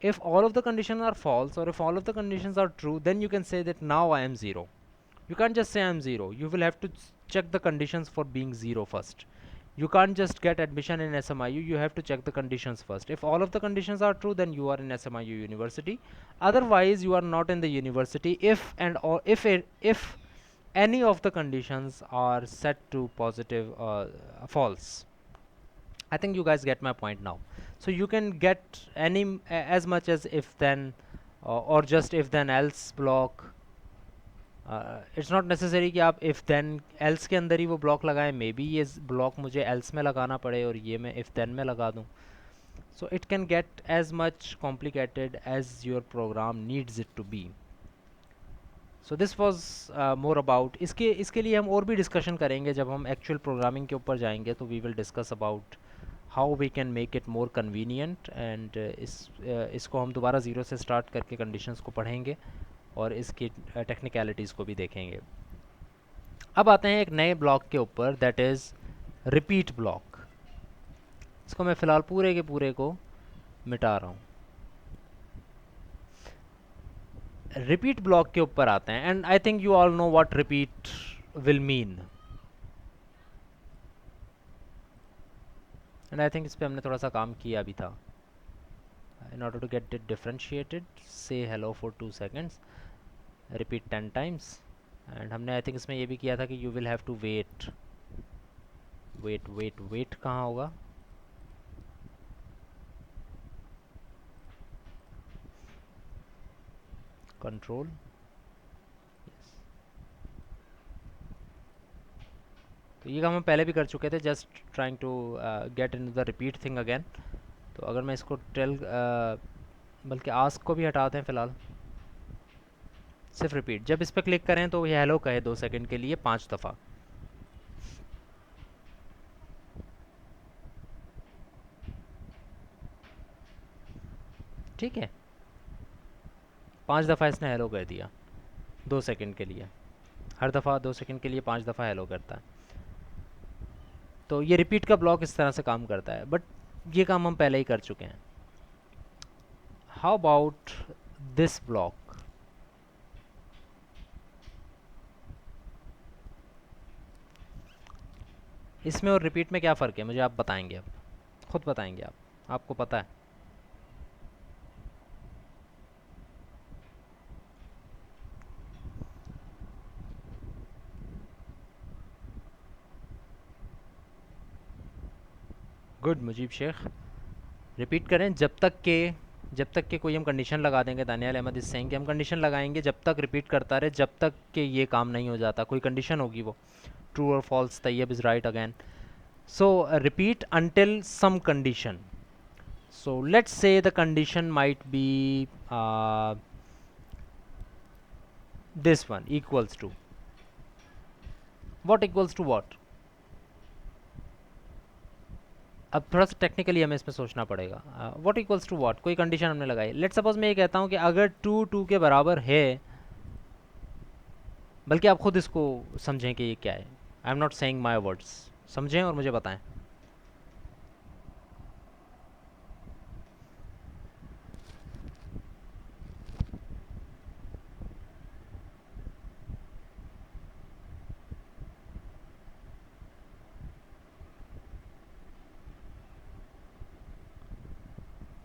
If all of the conditions are false or if all of the conditions are true, then you can say that now I am zero. You can't just say I'm zero. You will have to check the conditions for being zero first. You can't just get admission in SMIU. You have to check the conditions first. If all of the conditions are true, then you are in SMIU university. Otherwise, you are not in the university if and or if any of the conditions are set to positive false. I think you guys get my point now. So you can get any as much as if then or just if then else block. It's not necessary कि आप if then else के अंदर ही वो block लगाएं। May be ये block मुझे else में लगाना पड़े और ये मैं इफ़ देन में लगा दूं। So it can get as much complicated as your program needs it to be. So this was more about इसके लिए हम और भी डिस्कशन करेंगे जब हम एक्चुअल प्रोग्रामिंग के ऊपर जाएंगे। तो we will discuss about how we can make it more convenient and इसको हम दोबारा ज़ीरो से स्टार्ट करके कंडीशंस को पढ़ेंगे और इसकी टेक्निकलिटीज़ को भी देखेंगे। अब आते हैं एक नए ब्लॉक के ऊपर, दैट इज़ रिपीट ब्लॉक। इसको मैं फ़िलहाल पूरे के पूरे को मिटा रहा हूँ। रिपीट ब्लॉक के ऊपर आते हैं and I think you all know what repeat will mean and I think इस पर हमने थोड़ा सा काम किया भी था। In order to get it differentiated, say hello for 2 seconds, repeat 10 times and हमने आई थिंक इसमें ये भी किया था कि you will have to wait कहाँ होगा? कंट्रोल, तो ये काम हम पहले भी कर चुके थे, just trying to get in the repeat thing again. तो अगर मैं इसको बल्कि आस्क को भी हटाते हैं फ़िलहाल, सिर्फ रिपीट। जब इस पर क्लिक करें तो ये हेलो कहे 2 सेकंड के लिए 5 दफ़ा। ठीक है, 5 दफ़ा इसने हेलो कह दिया 2 सेकंड के लिए। हर दफ़ा 2 सेकंड के लिए 5 दफ़ा हेलो करता है। तो ये रिपीट का ब्लॉक इस तरह से काम करता है, बट ये काम हम पहले ही कर चुके हैं। How about this block? इसमें और रिपीट में क्या फ़र्क है, मुझे आप बताएंगे, अब खुद बताएंगे आप, आपको पता है। गुड मुजीब शेख, रिपीट करें जब तक के कोई हम कंडीशन लगा देंगे। दानियाल अहमद इस सेइंग कि हम कंडीशन लगाएंगे जब तक रिपीट करता रहे, जब तक कि ये काम नहीं हो जाता। कोई कंडीशन होगी, वो ट्रू और false, Tayyab is right again. So repeat until some condition. So let's say the condition might be this one equals to what, equals to what? अब थोड़ा सा टेक्निकली हमें इसमें सोचना पड़ेगा। व्हाट इक्वल्स टू व्हाट, कोई कंडीशन हमने लगाई। लेट्स सपोज मैं ये कहता हूँ कि अगर टू टू के बराबर है, बल्कि आप खुद इसको समझें कि ये क्या है। I am not saying my words, समझें और मुझे बताएं।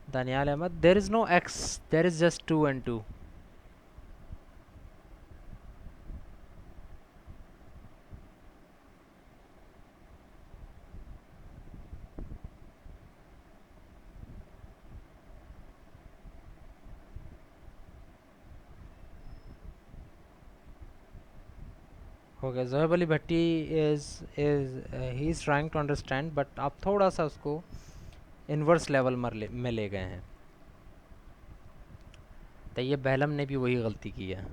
Daniyal Ahmed, there is no X, there is just two and two. Okay, Zohaib Ali Bhatti is he is trying to understand, but आप थोड़ा सा उसको इन्वर्स लेवल में ले गए हैं। तैयब बहलम ने भी वही गलती की है।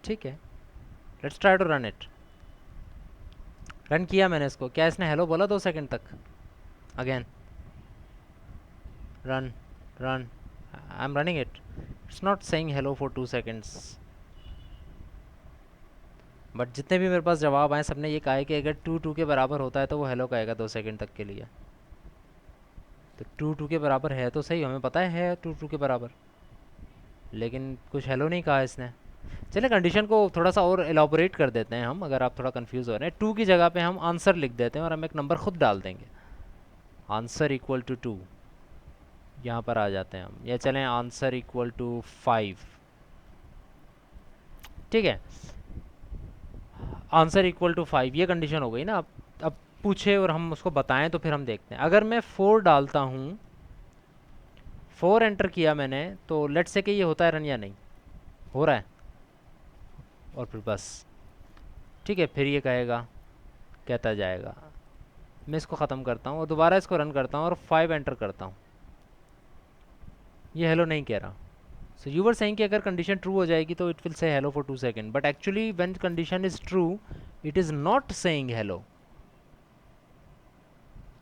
ठीक है, let's try to run it. Run किया मैंने इसको, क्या इसने हेलो बोला 2 सेकंड तक? Again run, run, I am running it, it's not saying hello for 2 seconds. But जितने भी मेरे पास जवाब आए, सबने ये कहा है कि अगर टू टू के बराबर होता है तो वो हेलो कहेगा 2 सेकंड तक के लिए। तो टू टू के बराबर है तो सही, हमें पता है टू टू के बराबर, लेकिन कुछ हेलो नहीं कहा इसने। चलिए कंडीशन को थोड़ा सा और एलाबोरेट कर देते हैं हम, अगर आप थोड़ा कंफ्यूज हो रहे हैं। टू की जगह पे हम आंसर लिख देते हैं और हम एक नंबर खुद डाल देंगे, आंसर इक्वल टू 2, यहाँ पर आ जाते हैं हम। या चलें आंसर इक्वल टू 5, ठीक है, आंसर इक्वल टू 5, ये कंडीशन हो गई ना। अब पूछे और हम उसको बताएं तो फिर हम देखते हैं। अगर मैं 4 डालता हूँ, 4 एंटर किया मैंने, तो लेट्स से कि ये होता है रन या नहीं, हो रहा है, और फिर बस ठीक है, फिर ये कहेगा, कहता जाएगा। मैं इसको ख़त्म करता हूँ और दोबारा इसको रन करता हूँ और 5 एंटर करता हूँ, ये हेलो नहीं कह रहा। सो यू वर सेइंग कि अगर कंडीशन ट्रू हो जाएगी तो it will say hello for 2 second, but actually when condition is true it is not saying hello,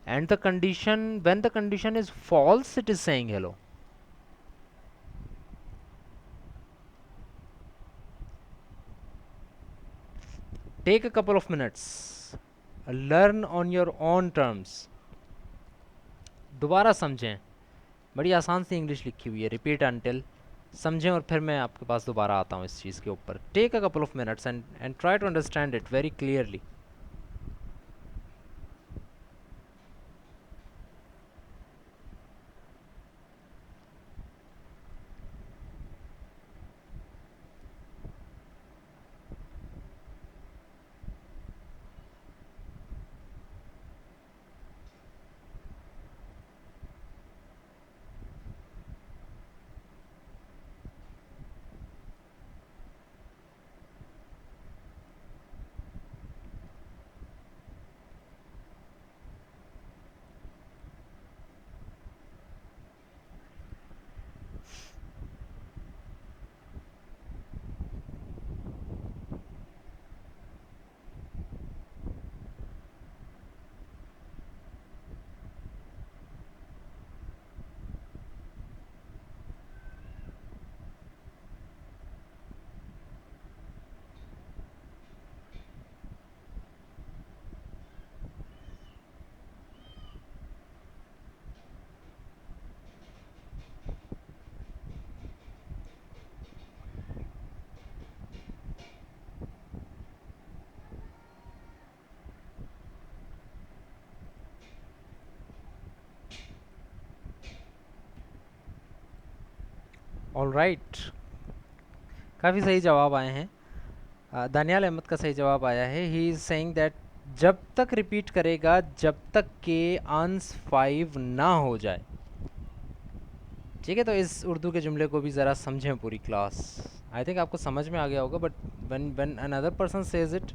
and the condition, when the condition is false, it is saying hello. Take a couple of minutes, learn on your own terms, दोबारा समझें। बड़ी आसान सी English लिखी हुई है, repeat until, समझें और फिर मैं आपके पास दोबारा आता हूँ इस चीज़ के ऊपर। Take a couple of minutes and try to understand it very clearly. All right, काफ़ी सही जवाब आए हैं। दानियाल अहमद का सही जवाब आया है। ही इज़ सेइंग दैट जब तक रिपीट करेगा जब तक के आंस 5 ना हो जाए। ठीक है, तो इस उर्दू के जुमले को भी ज़रा समझें पूरी क्लास। आई थिंक आपको समझ में आ गया होगा, but when another person says it,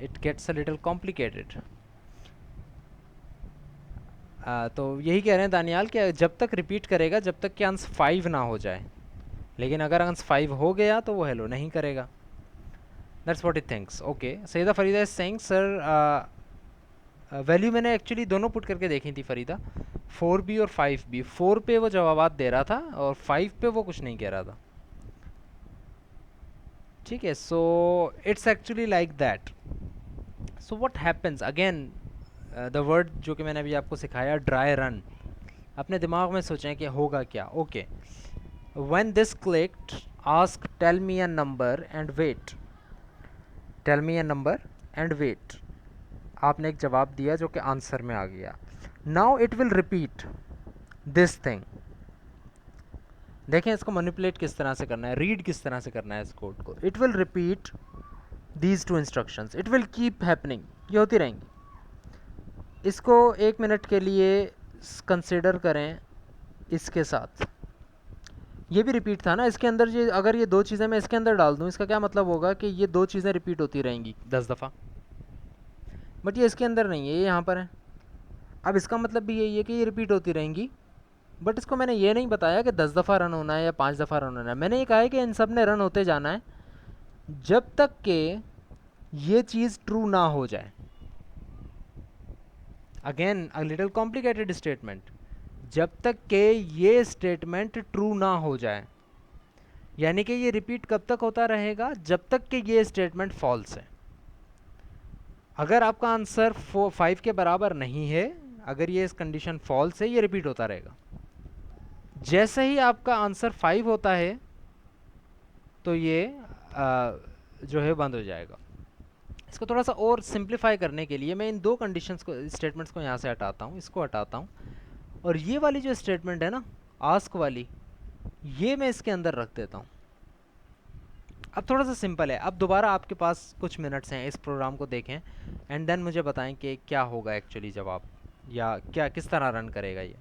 it gets a little complicated. तो यही कह रहे हैं दानियाल कि जब तक रिपीट करेगा जब तक कि आंस 5 ना हो जाए, लेकिन अगर आंस 5 हो गया तो वो हेलो नहीं करेगा। That's what it thinks. Okay, Saeeda Farida is saying sir, value मैंने एक्चुअली दोनों पुट करके देखी थी फरीदा, 4b और 5b। 4 पे वो जवाबात दे रहा था और 5 पे वो कुछ नहीं कह रहा था। ठीक है, so it's actually like that. So what happens again, the word जो कि मैंने अभी आपको सिखाया, ड्राई रन, अपने दिमाग में सोचें कि होगा क्या। Okay, when this clicked ask tell me a number and wait, tell me a number and wait, आपने एक जवाब दिया जो कि आंसर में आ गया। Now it will repeat this thing. देखें इसको मैनिपुलेट किस तरह से करना है, रीड किस तरह से करना है इस कोड को। It will repeat these two instructions, it will keep happening, ये होती रहेंगी। इसको 1 मिनट के लिए कंसिडर करें इसके साथ। ये भी रिपीट था ना, इसके अंदर ये अगर ये दो चीज़ें मैं इसके अंदर डाल दूँ, इसका क्या मतलब होगा कि ये दो चीज़ें रिपीट होती रहेंगी 10 दफ़ा, बट ये इसके अंदर नहीं है, ये यहाँ पर है। अब इसका मतलब भी यही है कि ये रिपीट होती रहेंगी, बट इसको मैंने ये नहीं बताया कि 10 दफ़ा रन होना है या 5 दफ़ा रन होना है। मैंने ये कहा है कि इन सब ने रन होते जाना है जब तक कि ये चीज़ ट्रू ना हो जाए। Again a little complicated statement, जब तक के ये स्टेटमेंट ट्रू ना हो जाए, यानी कि ये रिपीट कब तक होता रहेगा, जब तक कि ये स्टेटमेंट फॉल्स है। अगर आपका आंसर 5 के बराबर नहीं है, अगर ये इस कंडीशन फॉल्स है, ये रिपीट होता रहेगा। जैसे ही आपका आंसर 5 होता है तो ये जो है बंद हो जाएगा। इसको थोड़ा सा और सिंप्लीफाई करने के लिए मैं इन दो कंडीशंस को, स्टेटमेंट्स को यहाँ से हटाता हूँ, इसको हटाता हूँ, और ये वाली जो स्टेटमेंट है ना आस्क वाली, ये मैं इसके अंदर रख देता हूँ। अब थोड़ा सा सिंपल है। अब दोबारा आपके पास कुछ मिनट्स हैं, इस प्रोग्राम को देखें एंड देन मुझे बताएं कि क्या होगा एक्चुअली जवाब, या क्या किस तरह रन करेगा ये।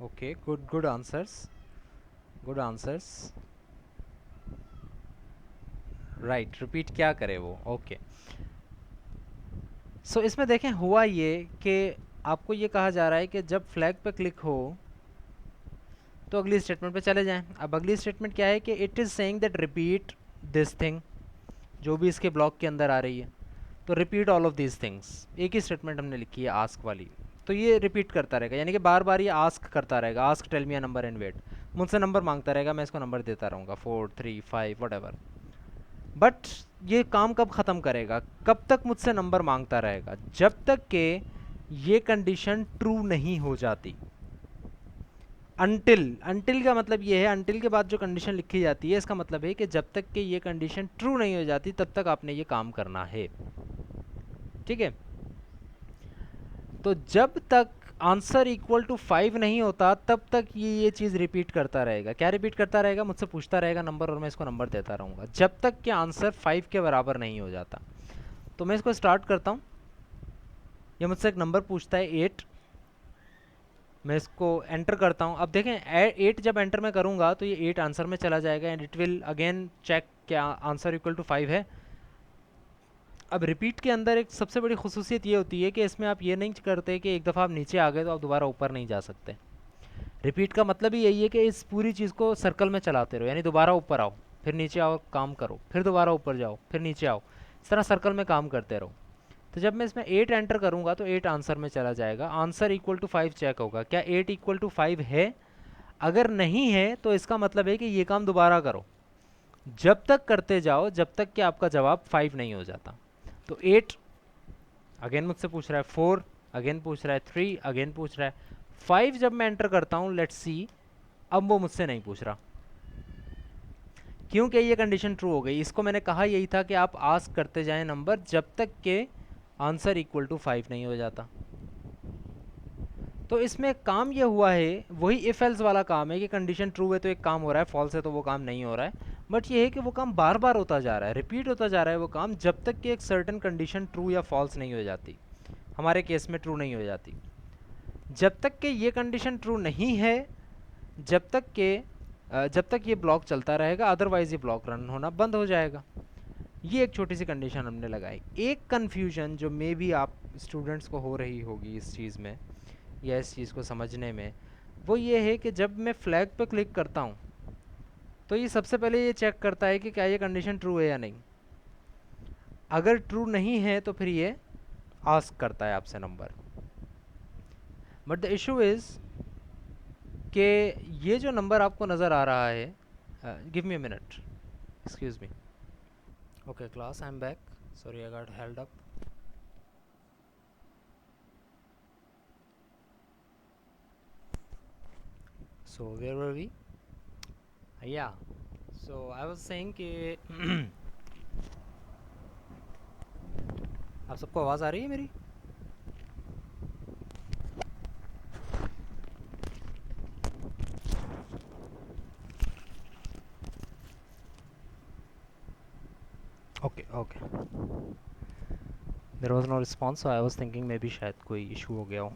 Okay, good good answers, good answers. Right, repeat क्या करे वो। ओके, सो इसमें देखें हुआ ये कि आपको ये कहा जा रहा है कि जब फ्लैग पे क्लिक हो तो अगली स्टेटमेंट पे चले जाएं। अब अगली स्टेटमेंट क्या है कि it is saying that repeat this thing, जो भी इसके ब्लॉक के अंदर आ रही है, तो repeat all of these things. एक ही स्टेटमेंट हमने लिखी है आस्क वाली, तो ये रिपीट करता रहेगा, यानी कि बार बार ये आस्क करता रहेगा, ask tell me a number and wait, मुझसे नंबर मांगता रहेगा, मैं इसको नंबर देता रहूँगा 4 3 5 वट। बट ये काम कब ख़त्म करेगा, कब तक मुझसे नंबर मांगता रहेगा, जब तक कि ये कंडीशन ट्रू नहीं हो जाती। अनटिल का मतलब ये है, अनटिल के बाद जो कंडीशन लिखी जाती है इसका मतलब है कि जब तक कि ये कंडीशन ट्रू नहीं हो जाती तब तक आपने ये काम करना है। ठीक है, तो जब तक आंसर इक्वल टू 5 नहीं होता तब तक ये चीज़ रिपीट करता रहेगा। क्या रिपीट करता रहेगा, मुझसे पूछता रहेगा नंबर और मैं इसको नंबर देता रहूँगा जब तक कि आंसर 5 के बराबर नहीं हो जाता। तो मैं इसको स्टार्ट करता हूँ, ये मुझसे एक नंबर पूछता है 8, मैं इसको एंटर करता हूँ। अब देखें 8 जब एंटर मैं करूँगा तो ये 8 आंसर में चला जाएगा and it will again check क्या आंसर इक्वल टू 5 है। अब रिपीट के अंदर एक सबसे बड़ी खुसूसियत ये होती है कि इसमें आप ये नहीं करते कि एक दफ़ा आप नीचे आ गए तो आप दोबारा ऊपर नहीं जा सकते। रिपीट का मतलब ही यही है कि इस पूरी चीज़ को सर्कल में चलाते रहो, यानी दोबारा ऊपर आओ, फिर नीचे आओ, काम करो, फिर दोबारा ऊपर जाओ, फिर नीचे आओ, इस तरह सर्कल में काम करते रहो। तो जब मैं इसमें 8 एंटर करूँगा तो 8 आंसर में चला जाएगा, आंसर इक्वल टू 5 चेक होगा, क्या 8 इक्वल टू 5 है। अगर नहीं है तो इसका मतलब है कि ये काम दोबारा करो, जब तक करते जाओ जब तक कि आपका जवाब 5 नहीं हो जाता। तो 8 अगेन मुझसे पूछ रहा है, 4 अगेन पूछ रहा है, 3 अगेन पूछ रहा है, 5 जब मैं एंटर करता हूँ, लेट्स सी, अब वो मुझसे नहीं पूछ रहा क्योंकि ये कंडीशन ट्रू हो गई। इसको मैंने कहा यही था कि आप आस्क करते जाएं नंबर जब तक के आंसर इक्वल टू 5 नहीं हो जाता। तो इसमें काम ये हुआ है, वही इफ एल्स वाला काम है कि कंडीशन ट्रू है तो एक काम हो रहा है, फॉल्स है तो वो काम नहीं हो रहा है। बट ये है कि वो काम बार बार होता जा रहा है, रिपीट होता जा रहा है वो काम, जब तक कि एक सर्टेन कंडीशन ट्रू या फॉल्स नहीं हो जाती। हमारे केस में ट्रू नहीं हो जाती। जब तक कि ये कंडीशन ट्रू नहीं है, जब तक ये ब्लॉक चलता रहेगा, अदरवाइज ये ब्लॉक रन होना बंद हो जाएगा। ये एक छोटी सी कंडीशन हमने लगाई। एक कन्फ्यूजन जो मे बी आप स्टूडेंट्स को हो रही होगी इस चीज़ में या इस चीज़ को समझने में, वो ये है कि जब मैं फ्लैग पे क्लिक करता हूँ तो ये सबसे पहले ये चेक करता है कि क्या ये कंडीशन ट्रू है या नहीं। अगर ट्रू नहीं है तो फिर ये आस्क करता है आपसे number. But the issue is कि ये जो नंबर आपको नज़र आ रहा है, give me a minute, excuse me. Okay class, I am back, sorry I got held up. So where were we? Yeah. So I was saying कि आप सबको आवाज़ आ रही है मेरी? Okay okay, there was no response, so I was thinking maybe शायद कोई issue हो गया हो।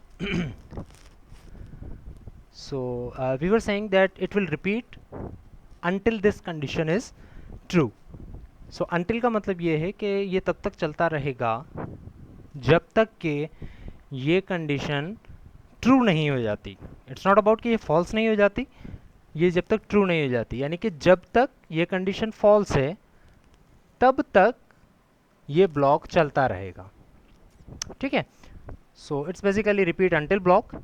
So we were saying that it will repeat until this condition is true. So until का मतलब ये है कि ये तब तक चलता रहेगा जब तक कि ये कंडीशन ट्रू नहीं हो जाती। इट्स नॉट अबाउट कि ये फॉल्स नहीं हो जाती, ये जब तक ट्रू नहीं हो जाती, यानी कि जब तक ये कंडीशन फॉल्स है तब तक ये ब्लॉक चलता रहेगा। ठीक है, so it's basically repeat until block.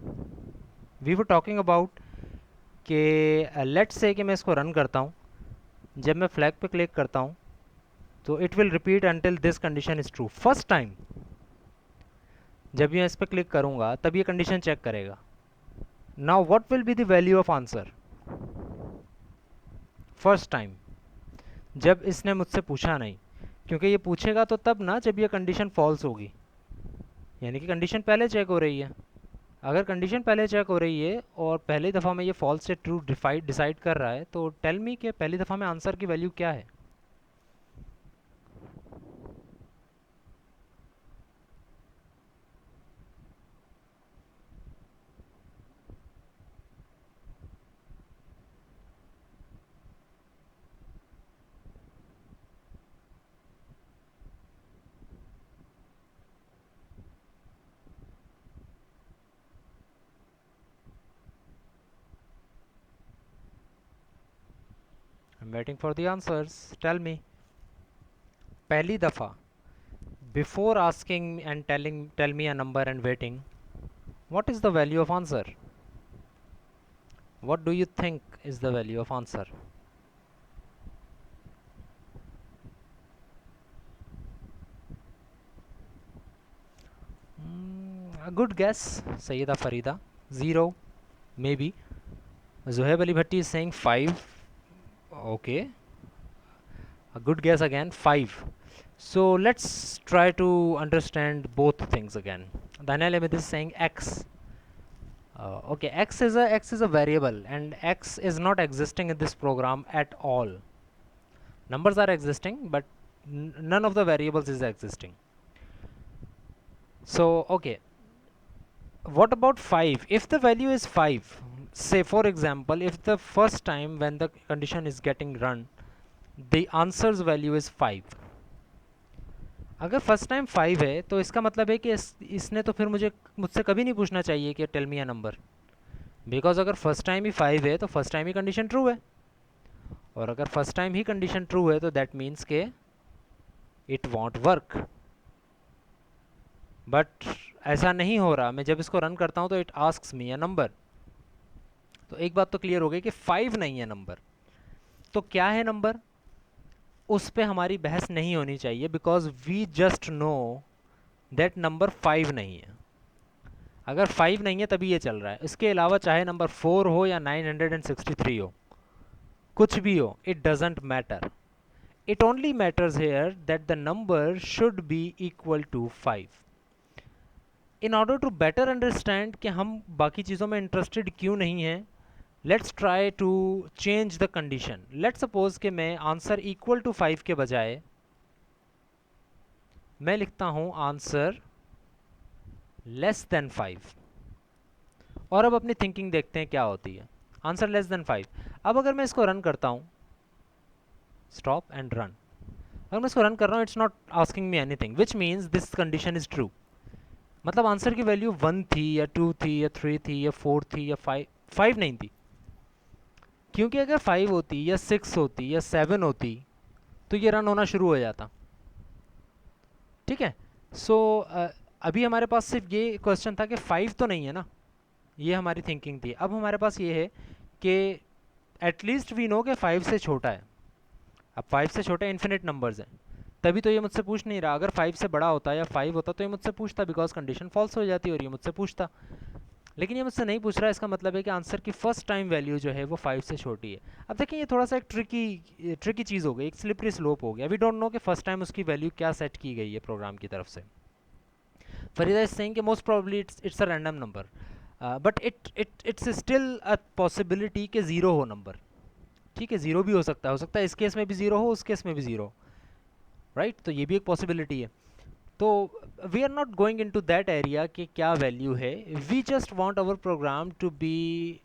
We were talking about कि लेट्स से कि मैं इसको रन करता हूँ, जब मैं फ्लैग पे क्लिक करता हूँ तो it will repeat until this condition is true. First time जब मैं इस पर क्लिक करूँगा तब ये कंडीशन चेक करेगा। Now what will be the value of answer? First time जब इसने मुझसे पूछा नहीं, क्योंकि ये पूछेगा तो तब ना जब ये कंडीशन फॉल्स होगी, यानी कि कंडीशन पहले चेक हो रही है। अगर कंडीशन पहले चेक हो रही है और पहली दफ़ा में ये फॉल्स से ट्रू डिसाइड कर रहा है, तो टेल मी कि पहली दफ़ा में आंसर की वैल्यू क्या है? I'm waiting for the answers. Tell me. पहली दफ़ा, before asking and tell me a number and waiting, what is the value of answer? What do you think is the value of answer? A good guess, Sayyida Farida. 0, maybe. Zohaib Ali Bhatti is saying 5. Okay. A good guess again, 5. So let's try to understand both things again. Daniel Ahmed is saying x. Okay, x is a variable, and x is not existing in this program at all. Numbers are existing, but none of the variables is existing. So okay, what about 5? If the value is 5, say for example, if the first time when the condition is getting run, the answer's value is 5, अगर first time 5 है तो इसका मतलब है कि इसने तो फिर मुझसे कभी नहीं पूछना चाहिए कि tell me a number, because अगर फर्स्ट टाइम ही 5 है तो फर्स्ट टाइम ही कंडीशन ट्रू है, और अगर फर्स्ट टाइम ही कंडीशन ट्रू है तो दैट मीन्स के इट वॉन्ट वर्क। बट ऐसा नहीं हो रहा, मैं जब इसको रन करता हूँ तो it asks me a number. तो एक बात तो क्लियर हो गई कि 5 नहीं है नंबर। तो क्या है नंबर, उस पर हमारी बहस नहीं होनी चाहिए, because we just know that number 5 नहीं है। अगर 5 नहीं है तभी ये चल रहा है, इसके अलावा चाहे नंबर 4 हो या 963 हो, कुछ भी हो, it doesn't matter. It only matters here that the number should be equal to 5। In order to better understand कि हम बाकी चीज़ों में इंटरेस्टेड क्यों नहीं हैं, let's try to change the condition. Let's suppose कि मैं आंसर इक्वल टू 5 के बजाय मैं लिखता हूँ आंसर लेस देन 5. और अब अपनी थिंकिंग देखते हैं क्या होती है. Answer less than 5. अब अगर मैं इसको रन करता हूँ, स्टॉप एंड रन, अगर मैं इसको रन कर रहा हूँ, it's not asking me anything, which means this condition is true. मतलब आंसर की वैल्यू 1 थी या 2 थी या 3 थी या 4 थी या 5 नहीं थी. क्योंकि अगर 5 होती या 6 होती या 7 होती तो ये रन होना शुरू हो जाता. ठीक है. सो अभी हमारे पास सिर्फ ये क्वेश्चन था कि 5 तो नहीं है ना, ये हमारी थिंकिंग थी. अब हमारे पास ये है कि एटलीस्ट वी नो कि 5 से छोटा है. अब 5 से छोटे इन्फिनिट नंबर्स हैं, तभी तो ये मुझसे पूछ नहीं रहा. अगर 5 से बड़ा होता या 5 होता तो ये मुझसे पूछता, बिकॉज कंडीशन फॉल्स हो जाती और ये मुझसे पूछता. लेकिन ये मुझसे नहीं पूछ रहा, इसका मतलब है कि आंसर की फर्स्ट टाइम वैल्यू जो है वो 5 से छोटी है. अब देखिए ये थोड़ा सा एक ट्रिकी चीज़ हो गई, एक स्लिपरी स्लोप हो गया. वी डोंट नो कि फर्स्ट टाइम उसकी वैल्यू क्या सेट की गई है प्रोग्राम की तरफ से. फरीदा इज सेइंग कि most probably it's a random number, but it's still a possibility कि ज़ीरो हो नंबर. ठीक है, ज़ीरो भी हो सकता है इस केस में भी ज़ीरो हो, उस केस में भी ज़ीरो, राइट. तो ये भी एक पॉसिबिलिटी है. तो we are not going in to that area कि क्या वैल्यू है. We just want our program to be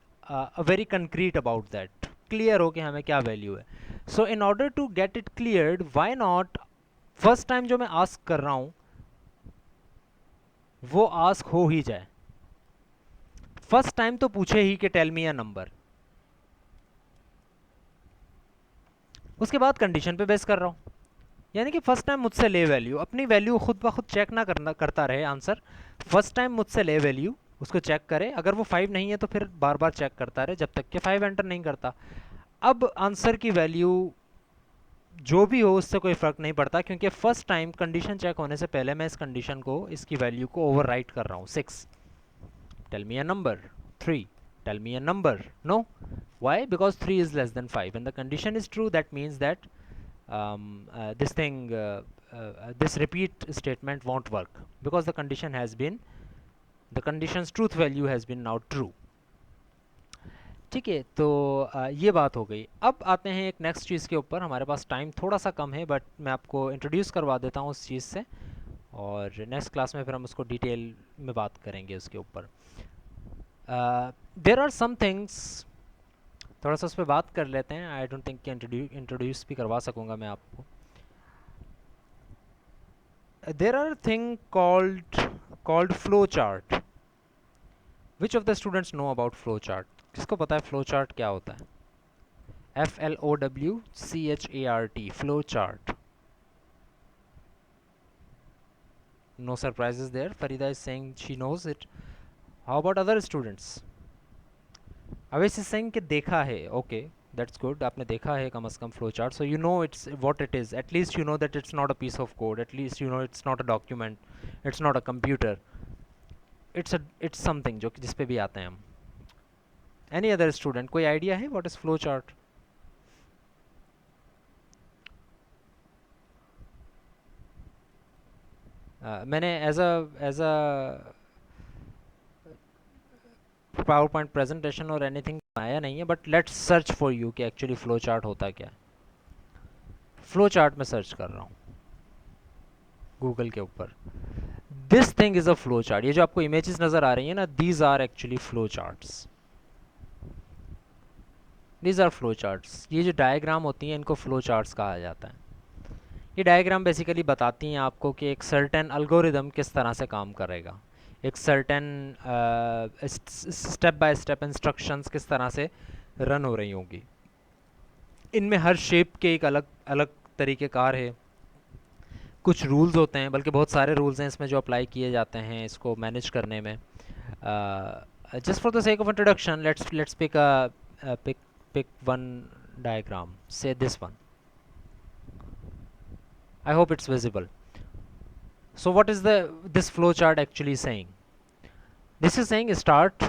very concrete about that, clear हो कि हमें क्या वैल्यू है. So in order to get it cleared, why not first time जो मैं आस्क कर रहा हूँ वो आस्क हो ही जाए. फर्स्ट टाइम तो पूछे ही कि टेल मी अ नंबर. उसके बाद कंडीशन पे बेस कर रहा हूँ, यानी कि फर्स्ट टाइम मुझसे ले वैल्यू, अपनी वैल्यू खुद ब खुद चेक ना करता रहे आंसर. फर्स्ट टाइम मुझसे ले वैल्यू, उसको चेक करे. अगर वो 5 नहीं है तो फिर बार बार चेक करता रहे जब तक कि 5 एंटर नहीं करता. अब आंसर की वैल्यू जो भी हो उससे कोई फ़र्क नहीं पड़ता, क्योंकि फर्स्ट टाइम कंडीशन चेक होने से पहले मैं इस कंडीशन को, इसकी वैल्यू को ओवर कर रहा हूँ. 6, tell me a number. 3, tell me a number. No, why? Because 3 is less than 5 and the condition is true. That means that this repeat statement won't work because the condition's truth value has been now true. ठीक है. तो ये बात हो गई. अब आते हैं एक नेक्स्ट चीज़ के ऊपर. हमारे पास टाइम थोड़ा सा कम है, बट मैं आपको इंट्रोड्यूस करवा देता हूँ उस चीज़ से, और नेक्स्ट क्लास में फिर हम उसको डिटेल में बात करेंगे उसके ऊपर. देर आर सम थिंग्स, थोड़ा सा उस पर बात कर लेते हैं. आई डोंट थिंक कि इंट्रोड्यूस भी करवा सकूँगा मैं आपको. There are thing called flow chart. Which of the students know about flow chart? किसको पता है फ्लो चार्ट क्या होता है? FLOWCHART, flow chart. No surprises there. Farida is saying she knows it. How about other students? Avis is saying कि देखा है. Okay, that's good. आपने देखा है कम से कम flow chart, so you know it's what it is. At least you know that it's not a piece of code. At least you know it's not a document. It's not a computer. It's something जो जिस पे भी आते हैं हम. Any other student? कोई idea है what is flow chart? मैंने as a PowerPoint presentation और एनीथिंग आया नहीं है, but let's search for you कि एक्चुअली फ्लो चार्ट होता क्या है. फ्लो चार्ट में सर्च कर रहा हूँ गूगल के ऊपर. This thing is a flow chart. ये जो आपको इमेजेस नज़र आ रही है ना, these are actually flow charts. These are flow charts. ये जो डायग्राम होती हैं इनको फ्लो चार्ट्स कहा जाता है. ये डायग्राम बेसिकली बताती हैं आपको कि एक सर्टेन अल्गोरिदम किस तरह से काम करेगा, एक certain step by step instructions किस तरह से रन हो रही होंगी. इनमें हर शेप के एक अलग अलग तरीक़ेकार है. कुछ रूल्स होते हैं, बल्कि बहुत सारे रूल्स हैं इसमें जो अप्लाई किए जाते हैं इसको मैनेज करने में. Just for the sake of introduction, let's pick one diagram, say this one. I hope it's visible. So what is this flow chart actually saying? This is saying start.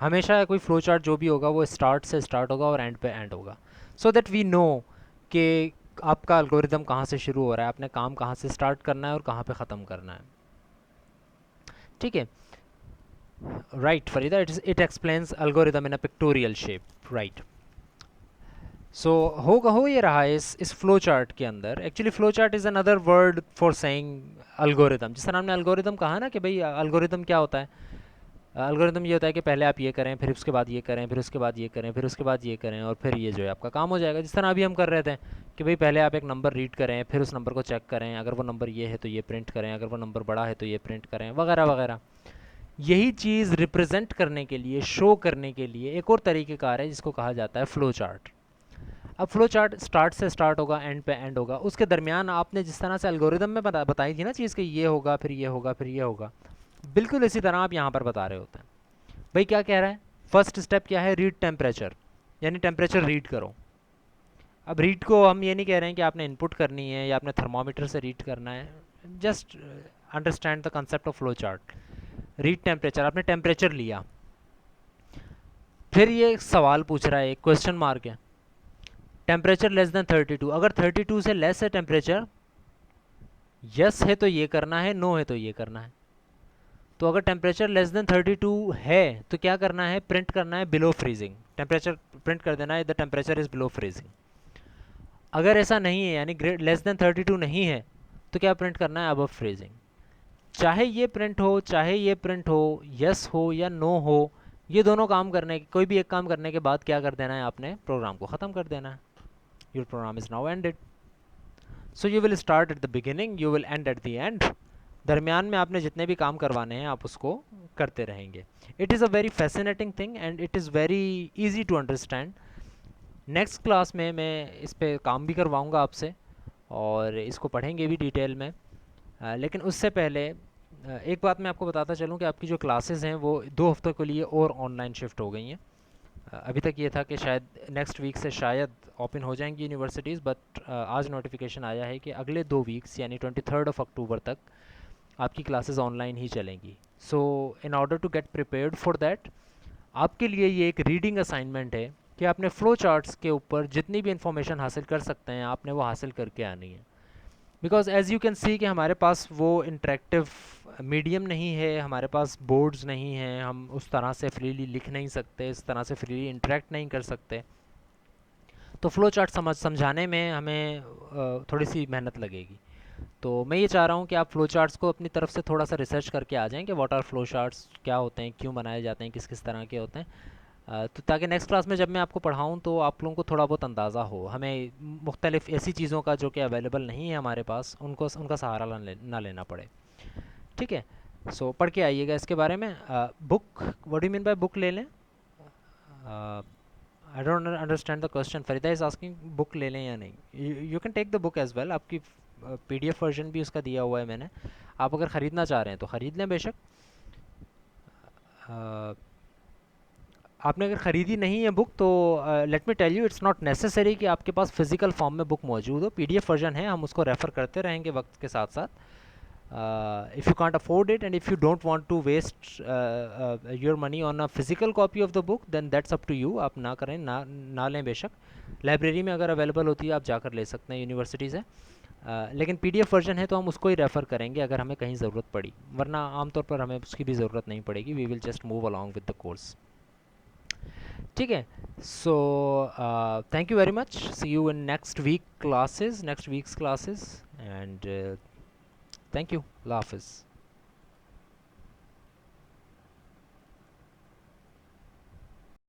हमेशा कोई flow chart जो भी होगा वो start से start होगा और and पे एंड होगा, सो दैट वी नो कि आपका एल्गोरिदम कहाँ से शुरू हो रहा है, आपने काम कहाँ से स्टार्ट करना है और कहाँ पे ख़त्म करना है. ठीक है, right Farida, it explains algorithm in a pictorial shape, right. So हो ये रहा है इस फ्लो चार्ट के अंदर। Actually flow chart is another word for saying algorithm. जिस तरह हमने अल्गोरिदम कहा ना कि भाई अल्गोरिदम क्या होता है, अल्गोरिदम ये होता है कि पहले आप ये करें, फिर उसके बाद ये करें, फिर उसके बाद ये करें, फिर उसके बाद ये करें, और फिर ये जो है आपका काम हो जाएगा। जिस तरह अभी हम कर रहे थे कि भाई पहले आप एक नंबर रीड करें, फिर उस नंबर को चेक करें, अगर वो नंबर ये है तो ये प्रिंट करें, अगर वो नंबर बड़ा है तो ये प्रिंट करें, वगैरह वगैरह। यही चीज़ रिप्रेजेंट करने के लिए, शो करने के लिए एक और तरीक़ेकार है जिसको कहा जाता है फ्लो चार्ट। अब फ्लो चार्ट स्टार्ट से स्टार्ट होगा, एंड पे एंड होगा। उसके दरमियान आपने जिस तरह से एल्गोरिदम में बताई थी ना चीज़ कि ये होगा, फिर ये होगा, फिर ये होगा, बिल्कुल इसी तरह आप यहाँ पर बता रहे होते हैं। भाई क्या कह रहा है, फर्स्ट स्टेप क्या है, रीड टेम्परेचर, यानी टेम्परेचर रीड करो। अब रीड को हम ये नहीं कह रहे हैं कि आपने इनपुट करनी है या आपने थर्मामीटर से रीड करना है, just understand the concept of flow chart. Read temperature, आपने टेम्परेचर लिया, फिर ये सवाल पूछ रहा है, एक क्वेश्चन मार्क है, टेम्परेचर लेस देन 32, अगर 32 से लेस है टेम्परेचर, यस है तो ये करना है, नो है तो ये करना है। तो अगर टेम्परेचर लेस देन 32 है तो क्या करना है, प्रिंट करना है बिलो फ्रीजिंग, टेम्परेचर प्रिंट कर देना है, the temperature is below freezing. अगर ऐसा नहीं है, यानी लेस देन 32 नहीं है, तो क्या प्रिंट करना है, अबव फ्रीजिंग। चाहे ये प्रिंट हो, चाहे ये प्रिंट हो, यस हो या नो हो, ये दोनों काम करने, कोई भी एक काम करने के बाद क्या कर देना है, आपने प्रोग्राम को ख़त्म कर देना है। Your program is now ended. So you will start at the beginning, you will end at the end. दरमियान में आपने जितने भी काम करवाने हैं आप उसको करते रहेंगे। It is a very fascinating thing and it is very easy to understand. Next class में मैं इस पर काम भी करवाऊँगा आपसे और इसको पढ़ेंगे भी डिटेल में। लेकिन उससे पहले एक बात मैं आपको बताता चलूँ कि आपकी जो क्लासेस हैं वो 2 हफ्तों के लिए और ऑनलाइन शिफ्ट हो गई हैं। अभी तक ये था कि शायद नेक्स्ट वीक से शायद ओपन हो जाएंगी यूनिवर्सिटीज़, बट आज नोटिफिकेशन आया है कि अगले 2 वीक्स यानी 23 अक्टूबर तक आपकी क्लासेस ऑनलाइन ही चलेंगी। So in order to get prepared for that, आपके लिए ये एक रीडिंग असाइनमेंट है कि आपने फ़्लो चार्ट्स के ऊपर जितनी भी इंफॉर्मेशन हासिल कर सकते हैं आपने वो हासिल करके आनी है। Because as you can see कि हमारे पास वो इंटरेक्टिव मीडियम नहीं है, हमारे पास बोर्ड्स नहीं हैं, हम उस तरह से फ्रीली लिख नहीं सकते, इस तरह से फ्रीली इंटरेक्ट नहीं कर सकते। तो फ़्लो चार्ट समझाने में हमें थोड़ी सी मेहनत लगेगी। तो मैं ये चाह रहा हूँ कि आप फ़्लो चार्ट्स को अपनी तरफ से थोड़ा सा रिसर्च करके आ जाएँ कि व्हाट आर फ़्लो चार्ट्स, क्या होते हैं, क्यों बनाए जाते हैं, किस किस तरह के होते हैं। तो ताकि नेक्स्ट क्लास में जब मैं आपको पढ़ाऊँ तो आप लोगों को थोड़ा बहुत अंदाज़ा हो, हमें मुख्तलिफ ऐसी चीज़ों का जो कि अवेलेबल नहीं है हमारे पास, उनका सहारा ना लेना पड़े। ठीक है, सो पढ़ के आइएगा इसके बारे में। Book, what do you mean by book ले लें? I don't understand the question. Farida is asking book ले लें या नहीं। You can take the book as well, आपकी पीडीएफ वर्जन भी उसका दिया हुआ है मैंने, आप अगर ख़रीदना चाह रहे हैं तो ख़रीद लें बेशक। आपने अगर ख़रीदी नहीं है बुक तो let me tell you, it's not necessary कि आपके पास फिज़िकल फॉर्म में बुक मौजूद हो। पीडीएफ वर्जन है, हम उसको रेफ़र करते रहेंगे वक्त के साथ साथ। if you can't afford it and if you don't want to waste your money on a physical copy of the book, then that's up to you। आप ना करें, ना लें बेशक। लाइब्रेरी में अगर अवेलेबल होती है आप जाकर ले सकते हैं, यूनिवर्सिटी से। लेकिन पीडीएफ वर्जन है तो हम उसको ही रेफ़र करेंगे अगर हमें कहीं ज़रूरत पड़ी, वरना आमतौर पर हमें उसकी भी ज़रूरत नहीं पड़ेगी। We will just move along with the course. ठीक है, so thank you very much, see you in next weeks classes, and thank you, अल्लाह हाफिज़।